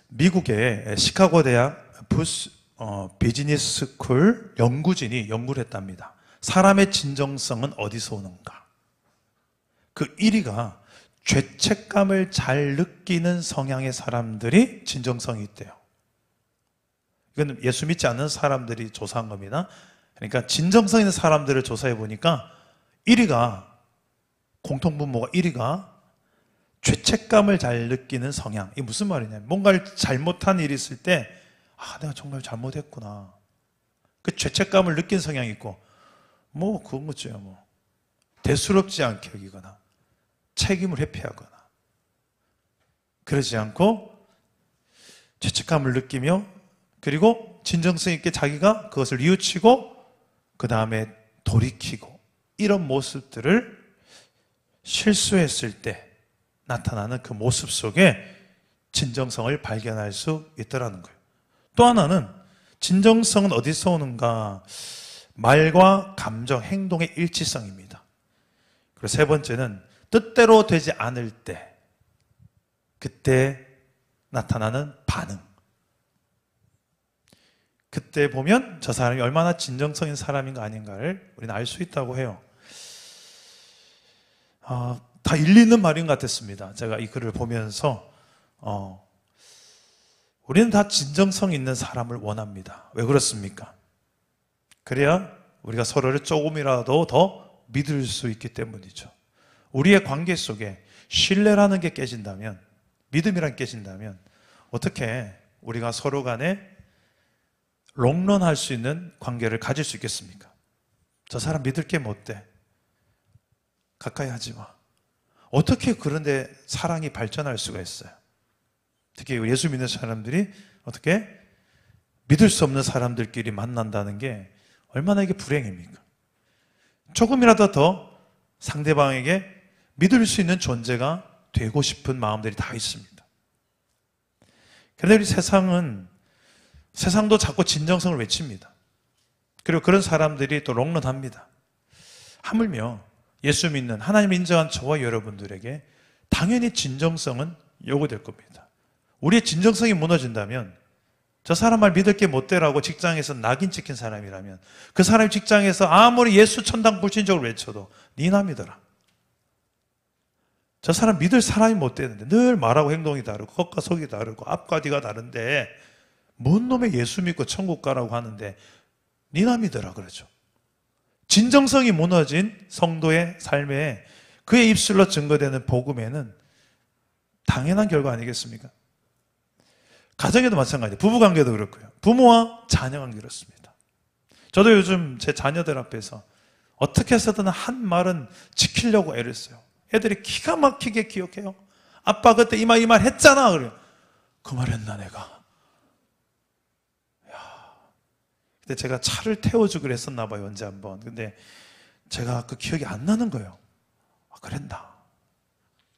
Speaker 1: 미국의 시카고 대학 비즈니스 스쿨 연구진이 연구를 했답니다. 사람의 진정성은 어디서 오는가? 그 1위가 죄책감을 잘 느끼는 성향의 사람들이 진정성이 있대요. 이건 예수 믿지 않는 사람들이 조사한 겁니다. 그러니까 진정성 있는 사람들을 조사해 보니까 1위가, 공통분모가 1위가 죄책감을 잘 느끼는 성향. 이게 무슨 말이냐면 뭔가를 잘못한 일이 있을 때 내가 정말 잘못했구나. 그 죄책감을 느낀 성향이 있고 그건 거죠. 대수롭지 않게 여기거나 책임을 회피하거나 그러지 않고 죄책감을 느끼며 그리고 진정성 있게 자기가 그것을 뉘우치고 그 다음에 돌이키고 이런 모습들을 실수했을 때 나타나는 그 모습 속에 진정성을 발견할 수 있더라는 거예요. 또 하나는 진정성은 어디서 오는가? 말과 감정, 행동의 일치성입니다. 그리고 세 번째는 뜻대로 되지 않을 때 그때 나타나는 반응. 그때 보면 저 사람이 얼마나 진정성 있는 사람인가 아닌가를 우리는 알 수 있다고 해요. 다 일리 있는 말인 것 같았습니다. 제가 이 글을 보면서 우리는 다 진정성 있는 사람을 원합니다. 왜 그렇습니까? 그래야 우리가 서로를 조금이라도 더 믿을 수 있기 때문이죠. 우리의 관계 속에 신뢰라는 게 깨진다면, 믿음이란 게 깨진다면 어떻게 우리가 서로 간에 롱런할 수 있는 관계를 가질 수 있겠습니까? 저 사람 믿을 게 뭐 어때? 가까이 하지 마. 어떻게 그런데 사랑이 발전할 수가 있어요? 특히 예수 믿는 사람들이 어떻게 믿을 수 없는 사람들끼리 만난다는 게 얼마나 이게 불행입니까? 조금이라도 더 상대방에게 믿을 수 있는 존재가 되고 싶은 마음들이 다 있습니다. 그런데 우리 세상도 자꾸 진정성을 외칩니다. 그리고 그런 사람들이 또 롱런합니다. 하물며 예수 믿는 하나님을 인정한 저와 여러분들에게 당연히 진정성은 요구될 겁니다. 우리의 진정성이 무너진다면 저 사람 말 믿을 게 못 되라고 직장에서 낙인 찍힌 사람이라면 그 사람이 직장에서 아무리 예수 천당 불신적으로 외쳐도 니나 믿어라. 저 사람 믿을 사람이 못 되는데 늘 말하고 행동이 다르고 겉과 속이 다르고 앞과 뒤가 다른데 뭔 놈의 예수 믿고 천국 가라고 하는데 니나 믿어라 그러죠. 진정성이 무너진 성도의 삶에 그의 입술로 증거되는 복음에는 당연한 결과 아니겠습니까? 가정에도 마찬가지예요. 부부관계도 그렇고요. 부모와 자녀관계 그렇습니다. 저도 요즘 제 자녀들 앞에서 어떻게 해서든 한 말은 지키려고 애를 써요. 애들이 기가 막히게 기억해요. 아빠 그때 이 말 했잖아. 그래요. 그 말 했나 내가. 근데 제가 차를 태워주기로 했었나 봐요. 언제 한번. 근데 제가 그 기억이 안 나는 거예요. 그랬나.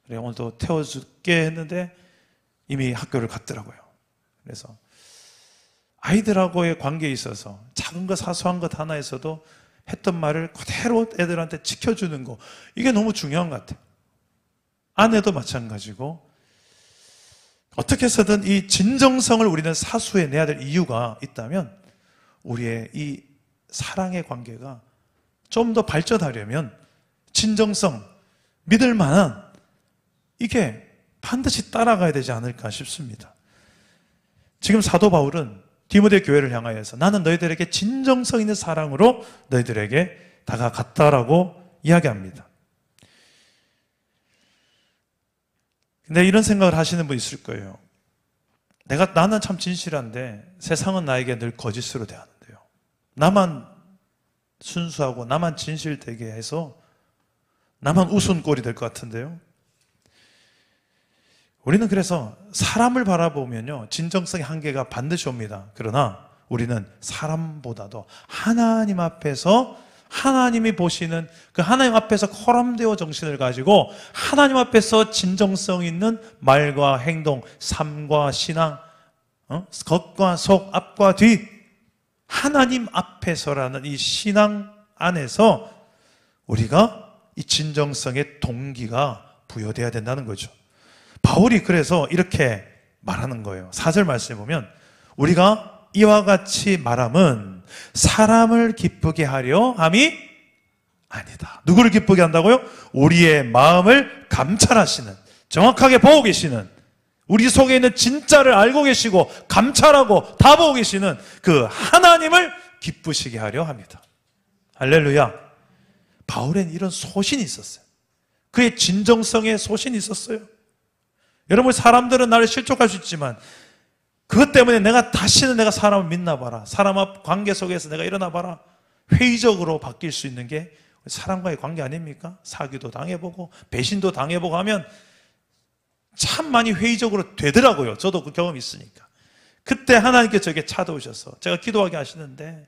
Speaker 1: 그래 오늘도 태워줄게 했는데 이미 학교를 갔더라고요. 그래서 아이들하고의 관계에 있어서 작은 것 사소한 것 하나에서도 했던 말을 그대로 애들한테 지켜주는 거 이게 너무 중요한 것 같아요. 아내도 마찬가지고 어떻게 해서든 이 진정성을 우리는 사수해내야 될 이유가 있다면 우리의 이 사랑의 관계가 좀 더 발전하려면 진정성, 믿을 만한 이게 반드시 따라가야 되지 않을까 싶습니다. 지금 사도 바울은 디모데 교회를 향하여서 나는 너희들에게 진정성 있는 사랑으로 너희들에게 다가갔다라고 이야기합니다. 근데 이런 생각을 하시는 분 있을 거예요. 나는 참 진실한데 세상은 나에게 늘 거짓으로 대하는데요. 나만 순수하고 나만 진실되게 해서 나만 우스운 꼴이 될 것 같은데요. 우리는 그래서 사람을 바라보면요, 진정성의 한계가 반드시 옵니다. 그러나 우리는 사람보다도 하나님 앞에서 하나님이 보시는 그 하나님 앞에서 코람데오 정신을 가지고 하나님 앞에서 진정성 있는 말과 행동, 삶과 신앙, 겉과 속, 앞과 뒤, 하나님 앞에서라는 이 신앙 안에서 우리가 이 진정성의 동기가 부여돼야 된다는 거죠. 바울이 그래서 이렇게 말하는 거예요. 4절 말씀에 보면 우리가 이와 같이 말함은 사람을 기쁘게 하려 함이 아니다. 누구를 기쁘게 한다고요? 우리의 마음을 감찰하시는, 정확하게 보고 계시는, 우리 속에 있는 진짜를 알고 계시고 감찰하고 다 보고 계시는 그 하나님을 기쁘시게 하려 합니다. 할렐루야. 바울에는 이런 소신이 있었어요. 그의 진정성에 소신이 있었어요. 여러분, 사람들은 나를 실족할 수 있지만 그것 때문에 다시는 내가 사람을 믿나 봐라, 사람 앞 관계 속에서 내가 일어나 봐라, 회의적으로 바뀔 수 있는 게 사람과의 관계 아닙니까? 사기도 당해보고 배신도 당해보고 하면 참 많이 회의적으로 되더라고요. 저도 그 경험이 있으니까. 그때 하나님께 저에게 찾아오셔서 제가 기도하게 하시는데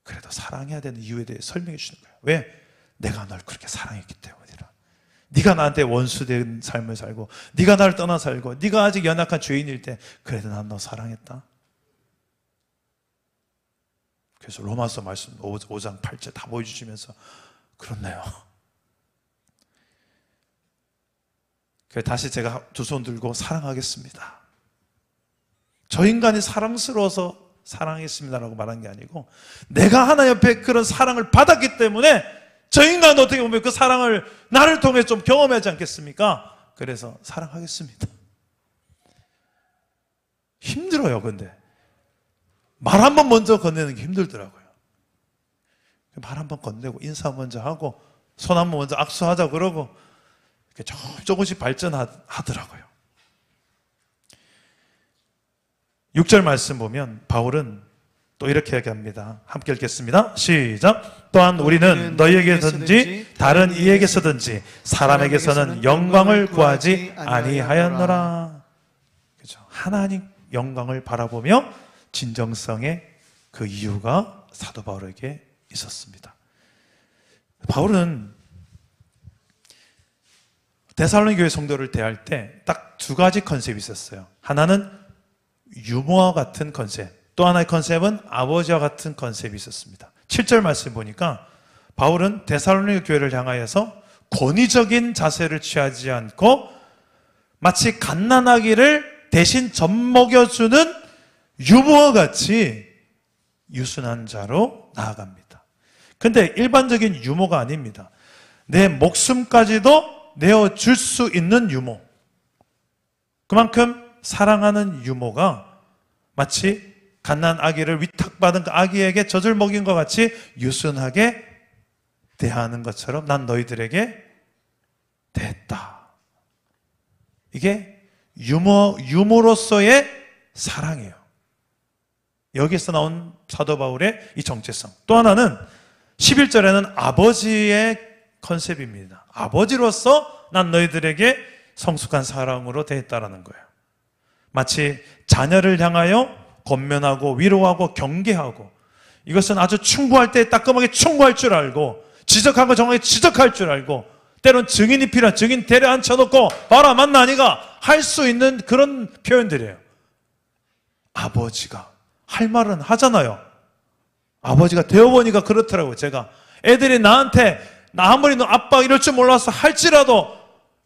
Speaker 1: 그래도 사랑해야 되는 이유에 대해 설명해 주시는 거예요. 왜? 내가 널 그렇게 사랑했기 때문이라. 네가 나한테 원수된 삶을 살고 네가 나를 떠나 살고 네가 아직 연약한 죄인일 때 그래도 난 너 사랑했다. 그래서 로마서 말씀 5장 8절 다 보여주시면서 그렇네요. 그래서 다시 제가 두 손 들고 사랑하겠습니다. 저 인간이 사랑스러워서 사랑했습니다라고 말한 게 아니고 내가 하나님 옆에 그런 사랑을 받았기 때문에 저 인간은 어떻게 보면 그 사랑을 나를 통해 좀 경험하지 않겠습니까? 그래서 사랑하겠습니다. 힘들어요. 근데 말 한 번 먼저 건네는 게 힘들더라고요. 말 한 번 건네고 인사 먼저 하고 손 한 번 먼저 악수하자 그러고 이렇게 조금씩 발전하더라고요. 6절 말씀 보면 바울은 또 이렇게 얘기합니다. 함께 읽겠습니다. 시작. 또한 우리는 너희에게서든지 다른 이에게서든지 사람에게서는 영광을 구하지 아니하였노라. 그렇죠. 하나님 영광을 바라보며 진정성의 그 이유가 사도 바울에게 있었습니다. 바울은 데살로니 교회 성도를 대할 때 딱 두 가지 컨셉이 있었어요. 하나는 유머와 같은 컨셉, 또 하나의 컨셉은 아버지와 같은 컨셉이 있었습니다. 7절 말씀 보니까 바울은 데살로니 교회를 향하여서 권위적인 자세를 취하지 않고 마치 갓난아기를 대신 젖먹여주는 유모와 같이 유순한 자로 나아갑니다. 근데 일반적인 유모가 아닙니다. 내 목숨까지도 내어줄 수 있는 유모. 그만큼 사랑하는 유모가 마치 갓난 아기를 위탁받은 그 아기에게 젖을 먹인 것 같이 유순하게 대하는 것처럼 난 너희들에게 대했다. 이게 유모로서의 사랑이에요. 여기서 나온 사도 바울의 이 정체성. 또 하나는 11절에는 아버지의 컨셉입니다. 아버지로서 난 너희들에게 성숙한 사랑으로 대했다라는 거예요. 마치 자녀를 향하여 권면하고 위로하고 경계하고 이것은 아주 충고할 때 따끔하게 충고할 줄 알고 지적한 거 정확히 지적할 줄 알고 때론 증인이 필요한 증인 대래 앉혀놓고 봐라 맞나 아니가 할 수 있는 그런 표현들이에요. 아버지가 할 말은 하잖아요. 아버지가 되어보니까 그렇더라고요. 제가 애들이 나한테 나 아무리 너 아빠 이럴 줄 몰라서 할지라도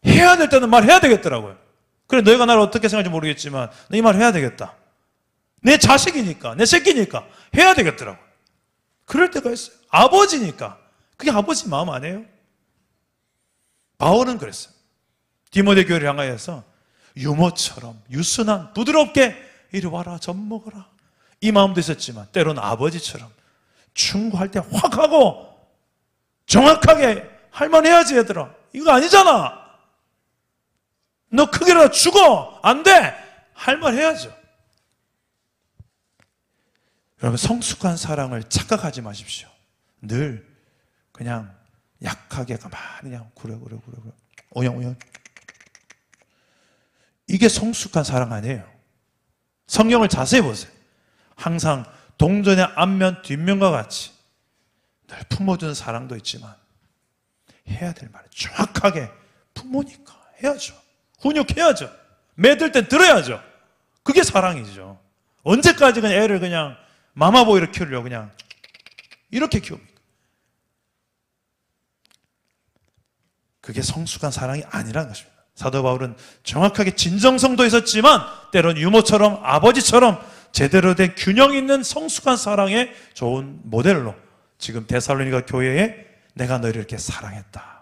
Speaker 1: 해야 될 때는 말해야 되겠더라고요. 그래 너희가 나를 어떻게 생각할지 모르겠지만 너 이 말 해야 되겠다. 내 자식이니까 내 새끼니까 해야 되겠더라고요. 그럴 때가 있어요. 아버지니까. 그게 아버지 마음 아니에요? 바울은 그랬어요. 디모데 교회를 향하여서 유모처럼 유순한 부드럽게 이리 와라 젖 먹어라 이 마음도 있었지만 때로는 아버지처럼 충고할 때 확 하고 정확하게 할 만 해야지. 얘들아, 이거 아니잖아. 너 크게라도 죽어, 안 돼, 할 말 해야죠. 여러분, 성숙한 사랑을 착각하지 마십시오. 늘 그냥 약하게 가만히 그냥 그래 오영 이게 성숙한 사랑 아니에요. 성경을 자세히 보세요. 항상 동전의 앞면 뒷면과 같이 늘 품어주는 사랑도 있지만 해야 될 말은 정확하게 부모니까 해야죠. 훈육해야죠. 매들 땐 들어야죠. 그게 사랑이죠. 언제까지 그냥 애를 그냥 마마보이로 키우려고 그냥 이렇게 키웁니까? 그게 성숙한 사랑이 아니라는 것입니다. 사도 바울은 정확하게 진정성도 있었지만 때론 유모처럼 아버지처럼 제대로 된 균형 있는 성숙한 사랑의 좋은 모델로 지금 데살로니가 교회에 내가 너희를 이렇게 사랑했다.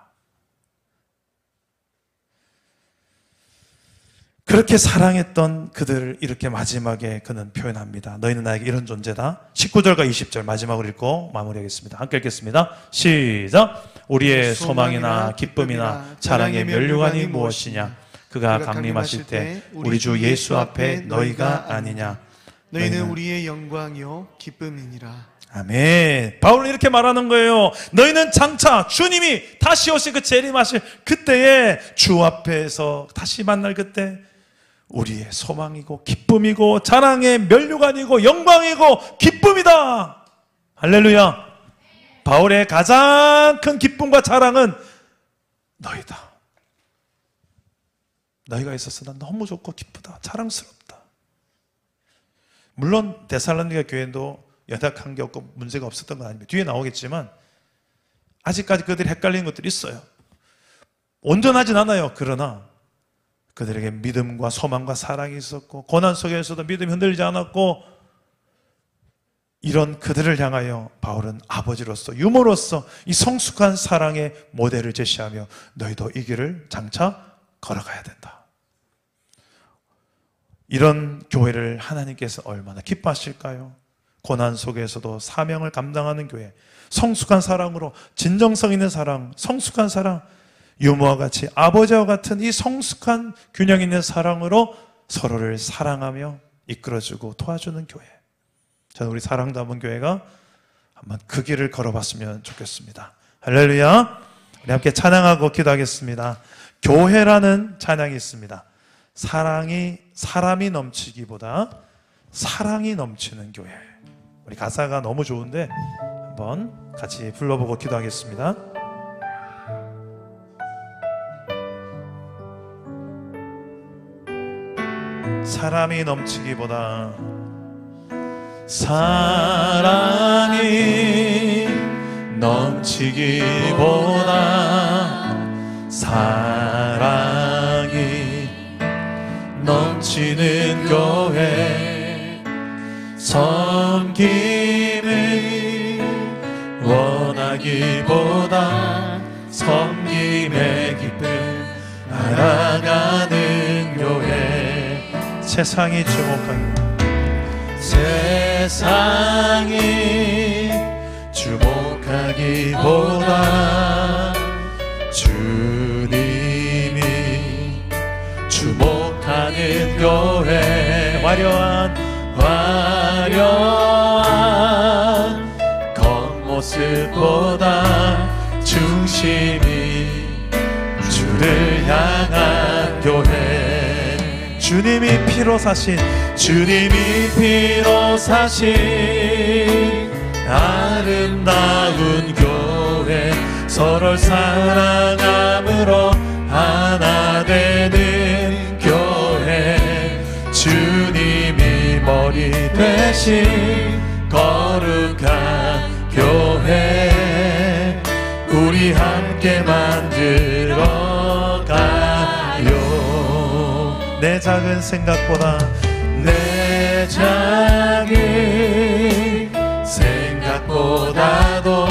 Speaker 1: 그렇게 사랑했던 그들을 이렇게 마지막에 그는 표현합니다. 너희는 나에게 이런 존재다. 19절과 20절 마지막으로 읽고 마무리하겠습니다. 함께 읽겠습니다. 시작. 우리의 소망이나 기쁨이나 자랑의 면류관이 무엇이냐? 그가 강림하실 때 우리 주 예수 앞에 너희가 아니냐?
Speaker 2: 너희는 우리의 영광이요 기쁨이니라.
Speaker 1: 아멘. 바울은 이렇게 말하는 거예요. 너희는 장차 주님이 다시 오실 그 재림하실 그때에 주 앞에서 다시 만날 그때 우리의 소망이고 기쁨이고 자랑의 면류관이고 영광이고 기쁨이다. 할렐루야. 바울의 가장 큰 기쁨과 자랑은 너희다. 너희가 있어서 난 너무 좋고 기쁘다. 자랑스럽다. 물론 데살로니가 교회도 연약한 게 없고 문제가 없었던 건 아닙니다. 뒤에 나오겠지만 아직까지 그들이 헷갈리는 것들이 있어요. 온전하진 않아요. 그러나 그들에게 믿음과 소망과 사랑이 있었고 고난 속에서도 믿음이 흔들리지 않았고 이런 그들을 향하여 바울은 아버지로서 유모로서 이 성숙한 사랑의 모델을 제시하며 너희도 이 길을 장차 걸어가야 된다. 이런 교회를 하나님께서 얼마나 기뻐하실까요? 고난 속에서도 사명을 감당하는 교회, 성숙한 사랑으로 진정성 있는 사랑, 성숙한 사랑, 유모와 같이 아버지와 같은 이 성숙한 균형 있는 사랑으로 서로를 사랑하며 이끌어주고 도와주는 교회. 저는 우리 사랑 담은 교회가 한번 그 길을 걸어봤으면 좋겠습니다. 할렐루야. 우리 함께 찬양하고 기도하겠습니다. 교회라는 찬양이 있습니다. 사람이 넘치기보다 사랑이 넘치는 교회. 우리 가사가 너무 좋은데 한번 같이 불러보고 기도하겠습니다. 사람이 넘치기보다 사랑이 넘치기보다 사랑이 넘치는 교회 섬김을 원하기보다 섬김의 기쁨 알아가는 교회 세상이 주목하기보다 주님이 주목하는 교회 화려한 겉모습보다 중심이 주를 향한 교회 주님이 피로 사신 아름다운 교회 서로를 사랑함으로 하나 되는 교회 주님이 머리 되신 거룩한 교회 우리 함께 만들어가요. 내 작은 생각보다 내 작은 생각보다도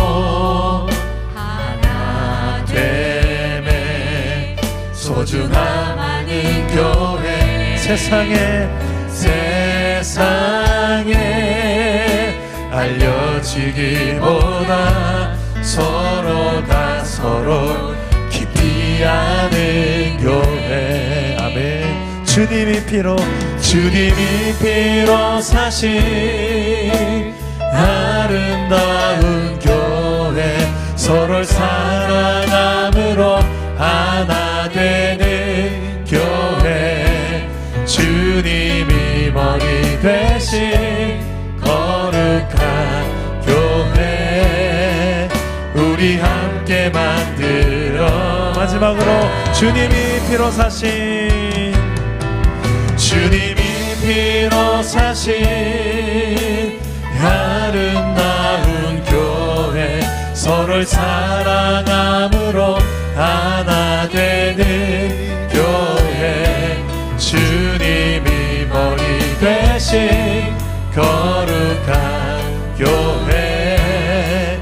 Speaker 1: 하나 됨에 소중함 많은 교회 세상에 알려지기 멀리기보다 서로가 서로 깊이 아는 교회. 아멘. 주님이 피로 사신 아름다운 교회, 서로를 사랑함으로 하나 되는 교회. 주님이 머리 되신 거룩한 교회, 우리 함께 만들어. 마지막으로 주님이 피로 사신, 주님이 피로 사신 아름다운 교회, 서로를 사랑함으로 하나 되는 교회. 주님이 머리 되신 거룩한 교회,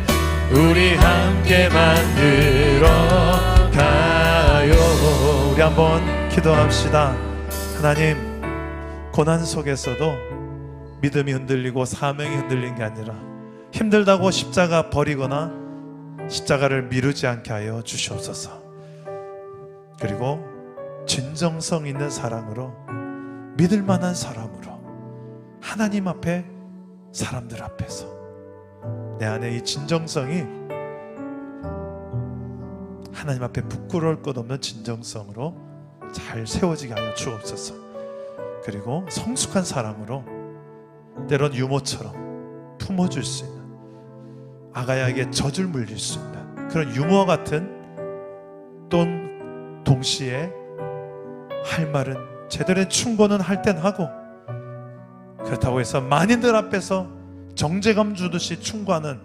Speaker 1: 우리 함께 만들어 가요. 우리 한번 기도합시다. 하나님, 고난 속에서도 믿음이 흔들리고 사명이 흔들린 게 아니라 힘들다고 십자가 버리거나 십자가를 미루지 않게 하여 주시옵소서. 그리고 진정성 있는 사랑으로, 믿을 만한 사람으로 하나님 앞에, 사람들 앞에서 내 안에 이 진정성이 하나님 앞에 부끄러울 것 없는 진정성으로 잘 세워지게 하여 주옵소서. 그리고 성숙한 사랑으로 때론 유모처럼 품어줄 수 있는, 아가야에게 젖을 물릴 수 있는 그런 유모와 같은, 또 동시에 할 말은 제대로 충고는 할 땐 하고, 그렇다고 해서 만인들 앞에서 정죄감 주듯이 충고하는,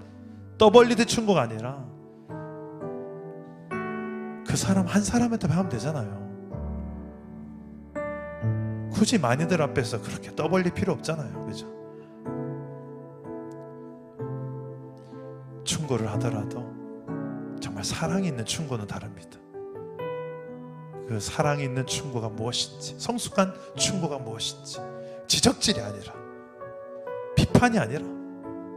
Speaker 1: 떠벌리듯 충고가 아니라 그 사람 한 사람한테 하면 되잖아요. 굳이 만인들 앞에서 그렇게 떠벌릴 필요 없잖아요. 그죠? 충고를 하더라도 정말 사랑이 있는 충고는 다릅니다. 그 사랑이 있는 충고가 무엇인지, 성숙한 충고가 무엇인지, 지적질이 아니라, 비판이 아니라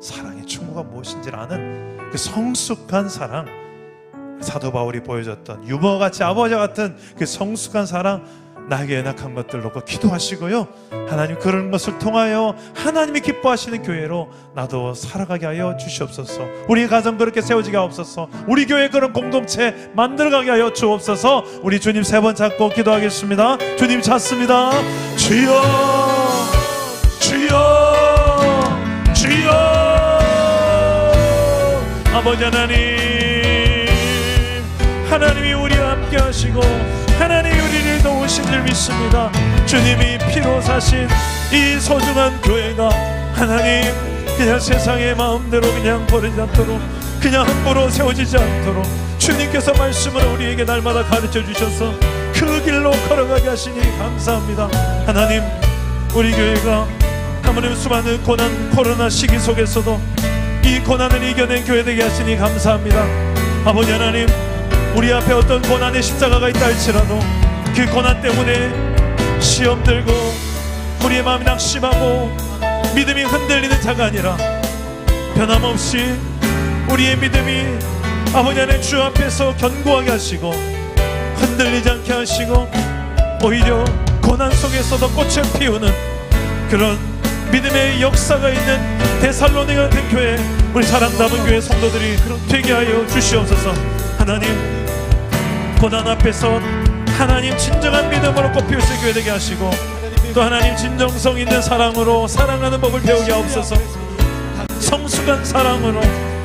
Speaker 1: 사랑의 충고가 무엇인지를 아는 그 성숙한 사랑, 사도 바울이 보여줬던 유머와 같이 아버지와 같은 그 성숙한 사랑, 나에게 연약한 것들 놓고 기도하시고요, 하나님 그런 것을 통하여 하나님이 기뻐하시는 교회로 나도 살아가게 하여 주시옵소서. 우리 가정 그렇게 세워지게 하옵소서. 우리 교회 그런 공동체 만들어가게 하여 주옵소서. 우리 주님 세 번 찾고 기도하겠습니다. 주님 찾습니다. 주여, 주여, 주여. 아버지 하나님이 우리와 함께 하시고 하나님이 우리를 도우신 줄 믿습니다. 주님이 피로 사신 이 소중한 교회가 하나님 그냥 세상의 마음대로 그냥 버리지 않도록, 그냥 함부로 세워지지 않도록 주님께서 말씀을 우리에게 날마다 가르쳐 주셔서 그 길로 걸어가게 하시니 감사합니다. 하나님, 우리 교회가 하나님 수많은 고난, 코로나 시기 속에서도 이 고난을 이겨낸 교회 되게 하시니 감사합니다. 아버지 하나님, 우리 앞에 어떤 고난의 십자가가 있다 할지라도 그 고난 때문에 시험 들고 우리의 마음이 낙심하고 믿음이 흔들리는 자가 아니라 변함없이 우리의 믿음이 아버지 하나님 주 앞에서 견고하게 하시고 흔들리지 않게 하시고 오히려 고난 속에서도 꽃을 피우는 그런 믿음의 역사가 있는 데살로니가 된 교회, 우리 사랑 담은 교회 성도들이 되게 하여 주시옵소서. 하나님, 고난 앞에서 하나님 진정한 믿음으로 꽃피울 수 있게 교회 되게 하시고, 또 하나님 진정성 있는 사랑으로 사랑하는 법을 배우게 하옵소서. 성숙한 사랑으로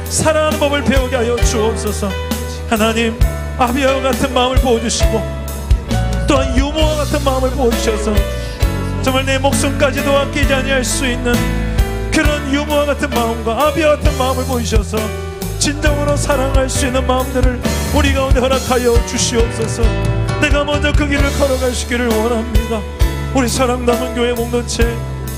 Speaker 1: 사랑하는 법을 배우게 하여 주옵소서. 하나님, 아비와 같은 마음을 부어주시고 또한 유모와 같은 마음을 부어주셔서 정말 내 목숨까지도 아끼지 아니할 수 있는 그런 유모와 같은 마음과 아비와 같은 마음을 보이셔서 진정으로 사랑할 수 있는 마음들을 우리 가운데 허락하여 주시옵소서. 내가 먼저 그 길을 걸어갈 수 있기를 원합니다. 우리 사랑 남은 교회 공동체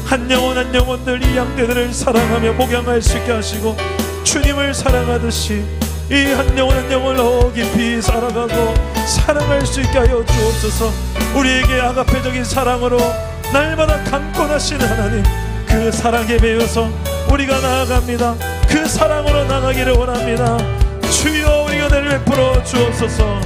Speaker 1: 한 영혼 한 영혼들 이 양떼들을 사랑하며 목양할 수 있게 하시고, 주님을 사랑하듯이 이 한 영혼 한 영혼을 더 깊이 살아가고 사랑할 수 있게 하여 주옵소서. 우리에게 아가페적인 사랑으로 날마다 강권하시는 하나님, 그 사랑에 매여서 우리가 나아갑니다. 그 사랑으로 나가기를 원합니다. 주여 우리 은혜를 베풀어 주옵소서.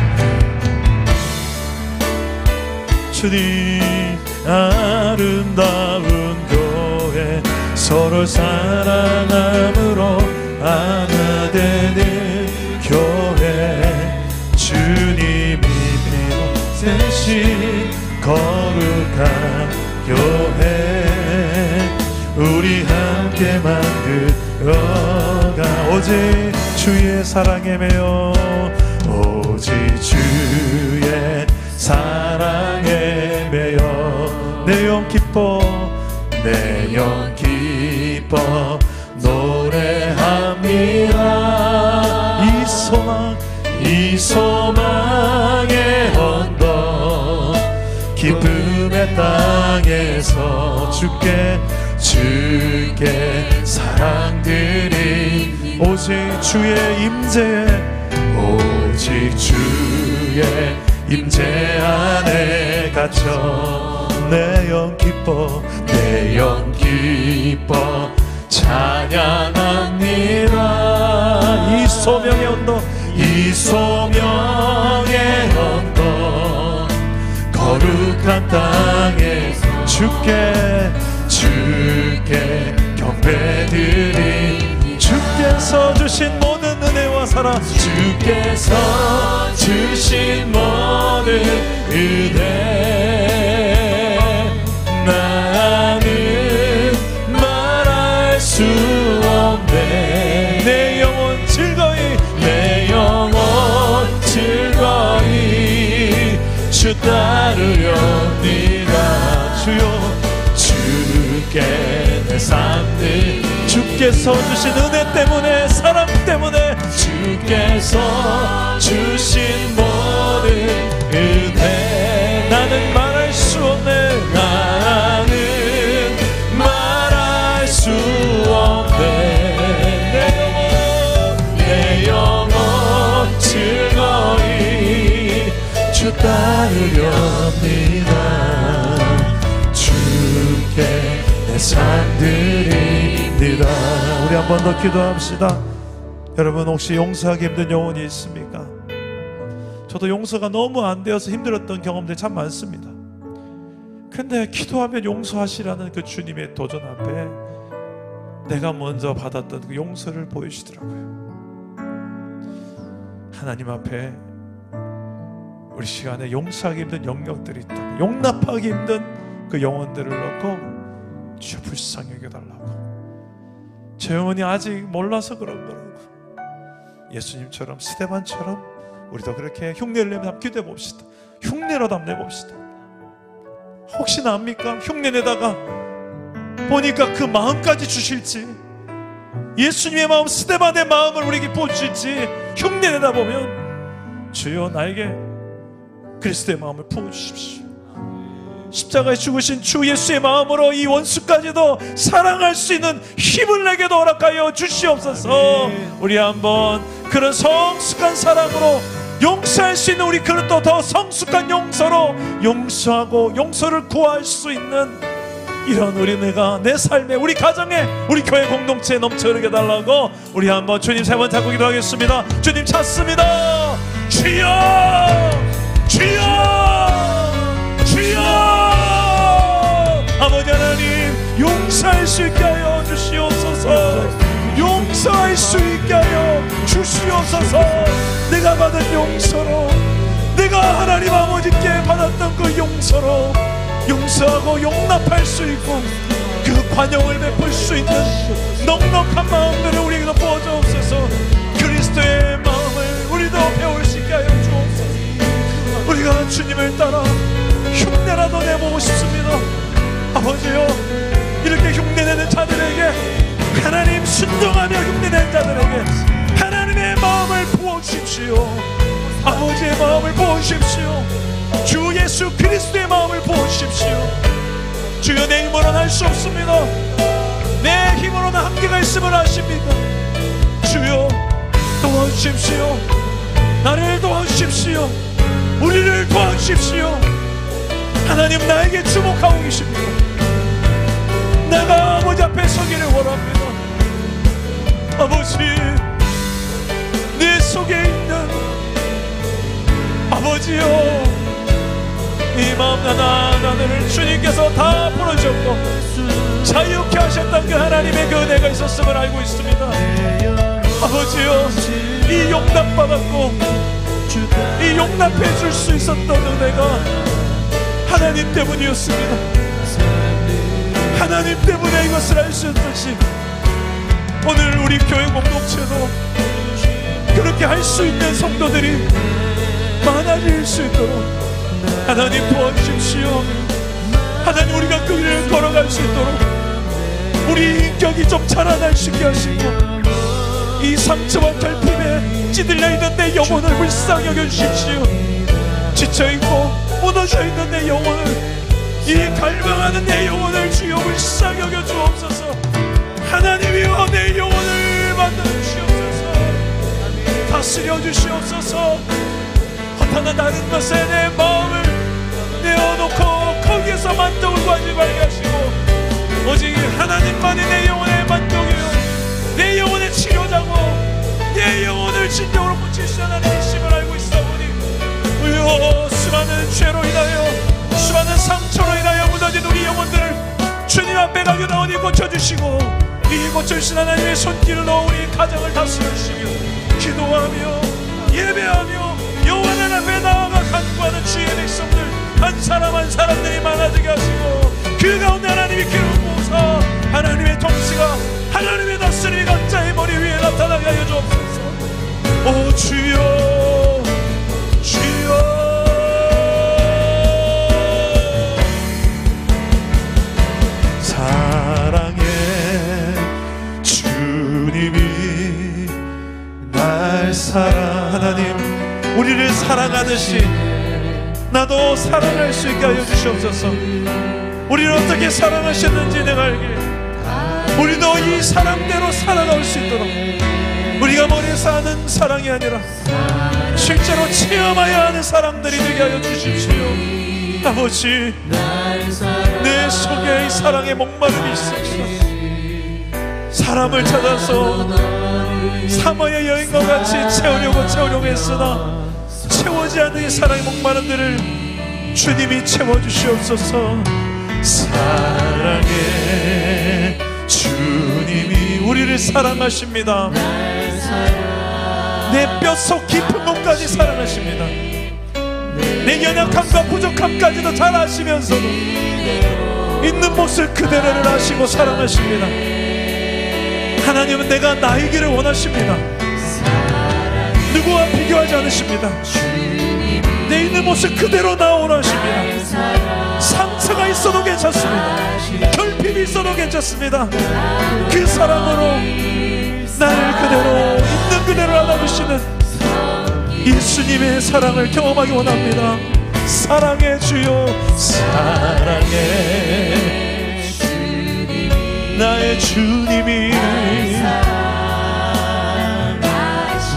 Speaker 1: 주님 아름다운 교회 서로 사랑함으로 하나 되는 교회 주님이 피로 대신 거룩한 교회 우리 함께 만들어가 오직 주의 사랑에 매여 오직 주의 사랑에 매여 내 영 기뻐 내 영 기뻐 노래합니다. 이 소망의 언덕 기쁨의 땅에서 주께 사랑드린 오직 주의 임재에 오직 주의 임재 안에 갇혀 내 영 기뻐 내 영 기뻐 찬양합니다. 이 소명의 언덕 이 소명의 언덕 거룩한 땅에서 주께 경배드리 주께서 주신 모든 은혜와 사랑 주께서 주신 모든 은혜 나는 말할 수 없네. 내 영혼 즐거이 내 영혼 즐거이 주 따르렵니다. 주여 주께 내 삶들 주께서 주신 은혜 때문에 사랑 때문에 주께서 주신 모든 은혜 나는 말할 수 없네. 나는 말할 수 없네. 내 영혼 즐거이 주 따르렵니다. 주께 내 삶드립니다. 우리 한 번 더 기도합시다. 여러분 혹시 용서하기 힘든 영혼이 있습니까? 저도 용서가 너무 안 되어서 힘들었던 경험들이 참 많습니다. 근데 기도하면 용서하시라는 그 주님의 도전 앞에 내가 먼저 받았던 그 용서를 보여주시더라고요. 하나님 앞에 우리 시간에 용서하기 힘든 영역들이 있다. 용납하기 힘든 그 영혼들을 넣고 주여 불쌍히 여겨달라고. 제 영혼이 아직 몰라서 그런 거라고. 예수님처럼 스데반처럼 우리도 그렇게 흉내를 내며 한번 기도해 봅시다. 흉내라도 한번 내봅시다. 혹시나 압니까? 흉내내다가 보니까 그 마음까지 주실지, 예수님의 마음, 스데반의 마음을 우리에게 보여주실지 흉내내다 보면 주여 나에게 그리스도의 마음을 부어주십시오. 십자가에 죽으신 주 예수의 마음으로 이 원수까지도 사랑할 수 있는 힘을 내게도 허락하여 주시옵소서. 우리 한번 그런 성숙한 사랑으로 용서할 수 있는 우리 그릇도 더 성숙한 용서로 용서하고 용서를 구할 수 있는 이런 우리네가 내 삶에, 우리 가정에, 우리 교회 공동체에 넘쳐 흐르게 달라고 우리 한번 주님 세 번 잡고 기도하겠습니다. 주님 찾습니다. 주여 주여 주여. 아버지 하나님, 용서할 수 있게 하여 주시옵소서. 용서할 수 있게 하여 주시옵소서. 내가 받은 용서로, 내가 하나님 아버지께 받았던 그 용서로 용서하고 용납할 수 있고 그 관용을 베풀 수 있는 넉넉한 마음들을 우리에게도 부어주옵소서. 그리스도의 마음을 우리도 배울 수 있게 하여 주옵소서. 우리가 주님을 따라 흉내라도 내보고 싶습니다. 아버지요, 이렇게 흉내내는 자들에게, 하나님 순종하며 흉내내는 자들에게 하나님의 마음을 부어주십시오. 아버지의 마음을 부어주십시오. 주 예수 그리스도의 마음을 부어주십시오. 주여, 내 힘으로는 할 수 없습니다. 내 힘으로는 한계가 있음을 아십니까? 주여, 도와주십시오. 나를 도와주십시오. 우리를 도와주십시오. 하나님, 나에게 주목하고 계십니다. 내가 아버지 앞에 서기를 원합니다. 아버지, 내 속에 있는 아버지여, 이 마음 하나하나를 주님께서 다 풀어주셨고 자유케 하셨던 그 하나님의 그 은혜가 있었음을 알고 있습니다. 아버지여, 이 용납받았고 이 용납해 줄 수 있었던 은혜가 하나님 때문이었습니다. 하나님 때문에 이것을 알 수 있듯이 오늘 우리 교회 공동체도 그렇게 할 수 있는 성도들이 많아질 수 있도록 하나님 도와주십시오. 하나님, 우리가 그 길을 걸어갈 수 있도록 우리 인격이 좀 자라날 수 있게 하시고, 이 상처와 결핍에 찌들려 있는 내 영혼을 불쌍히 여겨주십시오. 지쳐있고 무너져 있는 내 영혼을, 이 갈망하는 내 영혼을 주여 불쌍히 여겨주옵소서. 하나님이여, 내 영혼을 만들어 주시옵소서. 다스려 주시옵소서. 허탄한 다른 것에 내 마음을 내어놓고 거기에서 만족을 구하지 말게 하시고, 오직 하나님만이 내 영혼의 만족이요, 내 영혼의 치료자고, 내 영혼을 진정으로 고치시는 하나님이심을 알고 있사오니, 우여, 수많은 죄로 인하여, 수많은 상처로 인하여 무너진 우리 영혼들을 주님 앞에 가게 나오니 고쳐주시고, 이 고쳐주신 하나님의 손길을 넣어 우리 가정을 다스려주시며, 기도하며 예배하며 여호와 하나님 앞에 나아가 간구하는 주의 백성들 한 사람 한 사람들이 많아지게 하시고, 그 가운데 하나님이 기름 부으사 하나님의 통치가, 하나님의 다스림이 각자의 머리 위에 나타나게 하여 주옵소서. 오 주여, 주여, 사랑의 주님이 날 하나님, 우리를 사랑하듯이 나도 사랑할 수 있게 하여 주시옵소서. 우리를 어떻게 사랑하셨는지 내가 알기에 우리도 이 사랑대로 살아갈 수 있도록, 우리가 머리에서 하는 사랑이 아니라 실제로 체험하여야 하는 사람들이 되게 하여 주십시오. 아버지, 내 속에 이 사랑의 목마름이 있습니다. 사람을 찾아서 사마의 여인과 같이 채우려고 했으나 채워지 않는 이 사랑의 목마름들을 주님이 채워주시옵소서. 사랑의 주님이 우리를 사랑하십니다. 내 뼛속 깊은 곳까지 사랑하십니다. 내 연약함과 부족함까지도 잘 아시면서도 있는 모습 그대로를 아시고 사랑하십니다. 하나님은 내가 나이기를 원하십니다. 누구와 비교하지 않으십니다. 내 있는 모습 그대로 나 원하십니다. 상처가 있어도 괜찮습니다. 결핍이 있어도 괜찮습니다. 그 사랑으로 나를 그대로 있는 그대로 안아주시는 예수님의 사랑을 경험하기 원합니다. 사랑의 주요, 사랑의 나의 주님이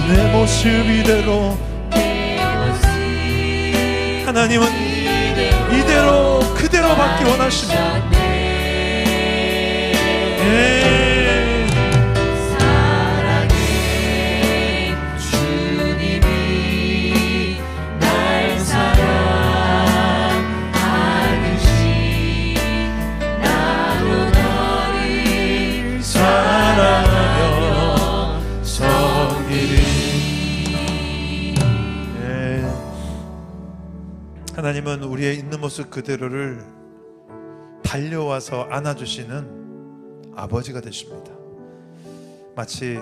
Speaker 1: 내 모습 이대로, 하나님은 이대로 그대로 받기 원하십니다.
Speaker 3: 사랑의 주님이 날 사랑하듯이 나도 너를 사랑하며 섬기리.
Speaker 1: 하나님은 우리의 있는 모습 그대로를 달려와서 안아주시는 아버지가 되십니다. 마치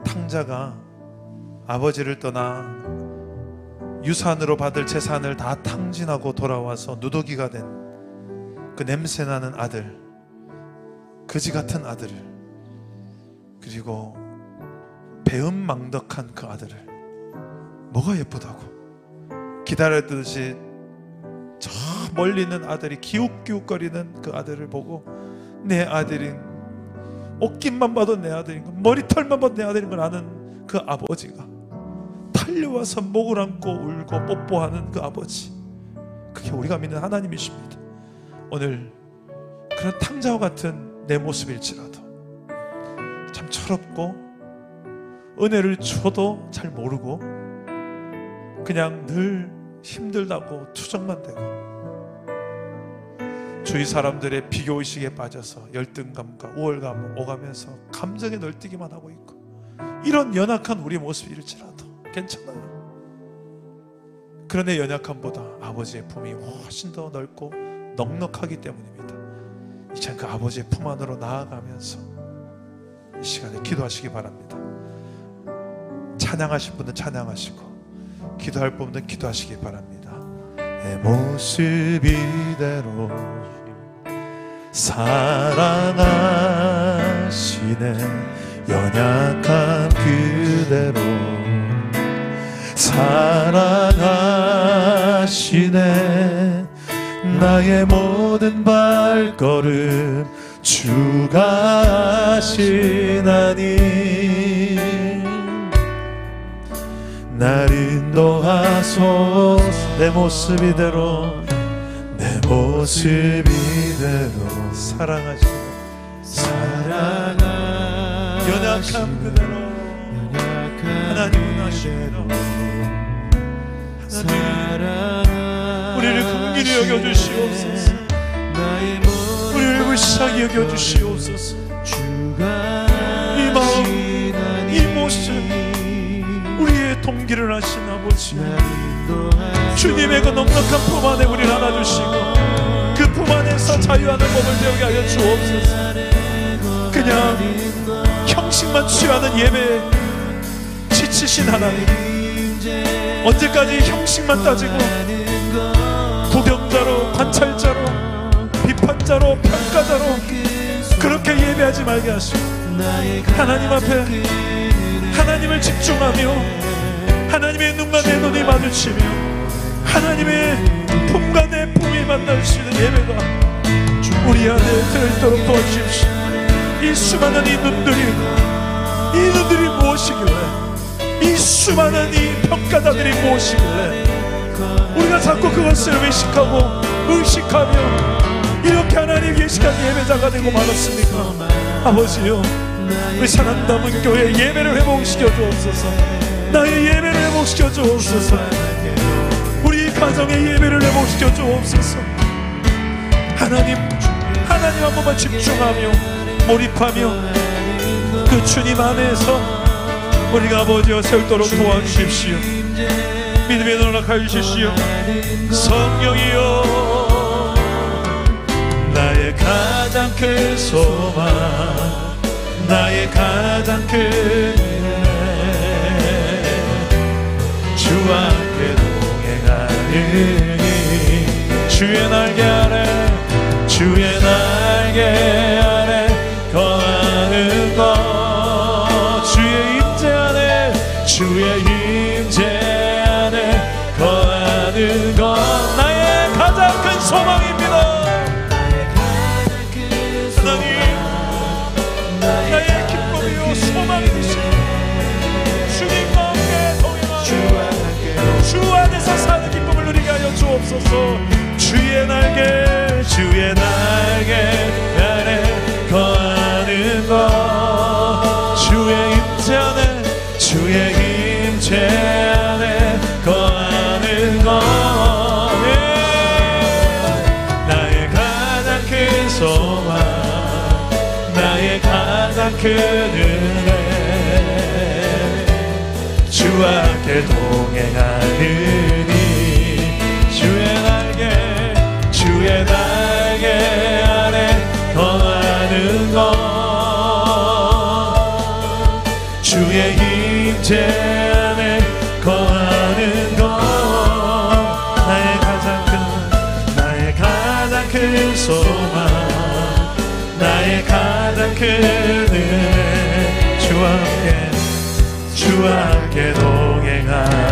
Speaker 1: 탕자가 아버지를 떠나 유산으로 받을 재산을 다 탕진하고 돌아와서 누더기가 된 그 냄새나는 아들, 그지 같은 아들을, 그리고 배은망덕한 그 아들을, 뭐가 예쁘다고 기다렸듯이 저 멀리 있는 아들이 기웃기웃거리는 그 아들을 보고, 내 아들인, 옷깃만 봐도 내 아들인 거, 머리털만 봐도 내 아들인 걸 아는 그 아버지가 달려와서 목을 안고 울고 뽀뽀하는 그 아버지, 그게 우리가 믿는 하나님이십니다. 오늘 그런 탕자와 같은 내 모습일지라도 참 철없고 은혜를 줘도 잘 모르고 그냥 늘 힘들다고 투정만 되고 주위 사람들의 비교의식에 빠져서 열등감과 우월감을 오가면서 감정에 널뛰기만 하고 있고, 이런 연약한 우리 모습일지라도 괜찮아요. 그런데 연약함보다 아버지의 품이 훨씬 더 넓고 넉넉하기 때문입니다. 이제 그 아버지의 품 안으로 나아가면서 이 시간에 기도하시기 바랍니다. 찬양하실 분은 찬양하시고 기도할 분은 기도하시기 바랍니다. 내 모습 이대로 사랑하시네, 연약한 그대로 사랑하시네. 나의 모든 발걸음 주가 하시나니 날 인도하소서. 내 모습 이대로, 내 모습 이대로 사랑하시네, 연약한 그대로 하나님은 아시네요. 우리를 긍휼히 여겨주시옵소서. 우리를 불쌍히 여겨주시옵소서. 이 마음, 이 모습, 우리의 동기를 하신 아버지, 주님의 그 넉넉한 품 안에 우리를 안아주시고 그 품 안에서 자유하는 법을 배우게 하여 주옵소서. 그냥 형식만 취하는 예배에 지치신 하나님, 언제까지 형식만 따지고 구경자로, 관찰자로, 비판자로, 평가자로 그렇게 예배하지 말게 하시고 하나님 앞에 하나님을 집중하며 하나님의 눈과 내 눈이 마주치며 하나님의 품과 내 품이 만날 수 있는 예배가 우리 안에 들어있도록 도와주십시오. 이 수많은 이 눈들이 무엇이길래, 이 수많은 이 평가자들이 무엇이길래 우리가 자꾸 그것을 의식하고 의식하며 이렇게 하나님 예식한 예배자가 되고 말았습니까? 아버지요, 우리 사랑담은 교회 예배를 회복시켜 주옵소서. 나의 예배를 회복시켜 주옵소서. 우리 가정의 예배를 회복시켜 주옵소서. 하나님 한 번만 집중하며 몰입하며 그 주님 안에서 우리가 아버지와 서 있도록 도와주십시오. 믿음의 눈을 가주십시오. 성령이여, 나의 가장 큰 소망, 나의 가장 큰 은혜, 주와 함께 동행하리니 주의 날개 아래, 주의 날개 아래 거하는 것, 주의 임재 안에, 주의 임재 안에 거하는 것, 나의 가장 큰 소망입니다. 하나님, 나의 기쁨이요 소망이 되시고 주님과 함께 동행하며 주 안에서 사는 기쁨을 누리게 하여 주옵소서. 주의 날개, 주의 날개 아래 거하는 것, 주의 임재 안에, 주의 임재 안에 거하는 것, 나의 가장 큰 소망, 나의 가장 큰 은혜, 주와 함께 동행하느니 주의 날개, 주의 날개 아래 거하는 것, 주의 임재 안에 거하는 것, 나의 가장 큰 소망, 나의 가장 큰 은혜, 주와 함께 동행하리.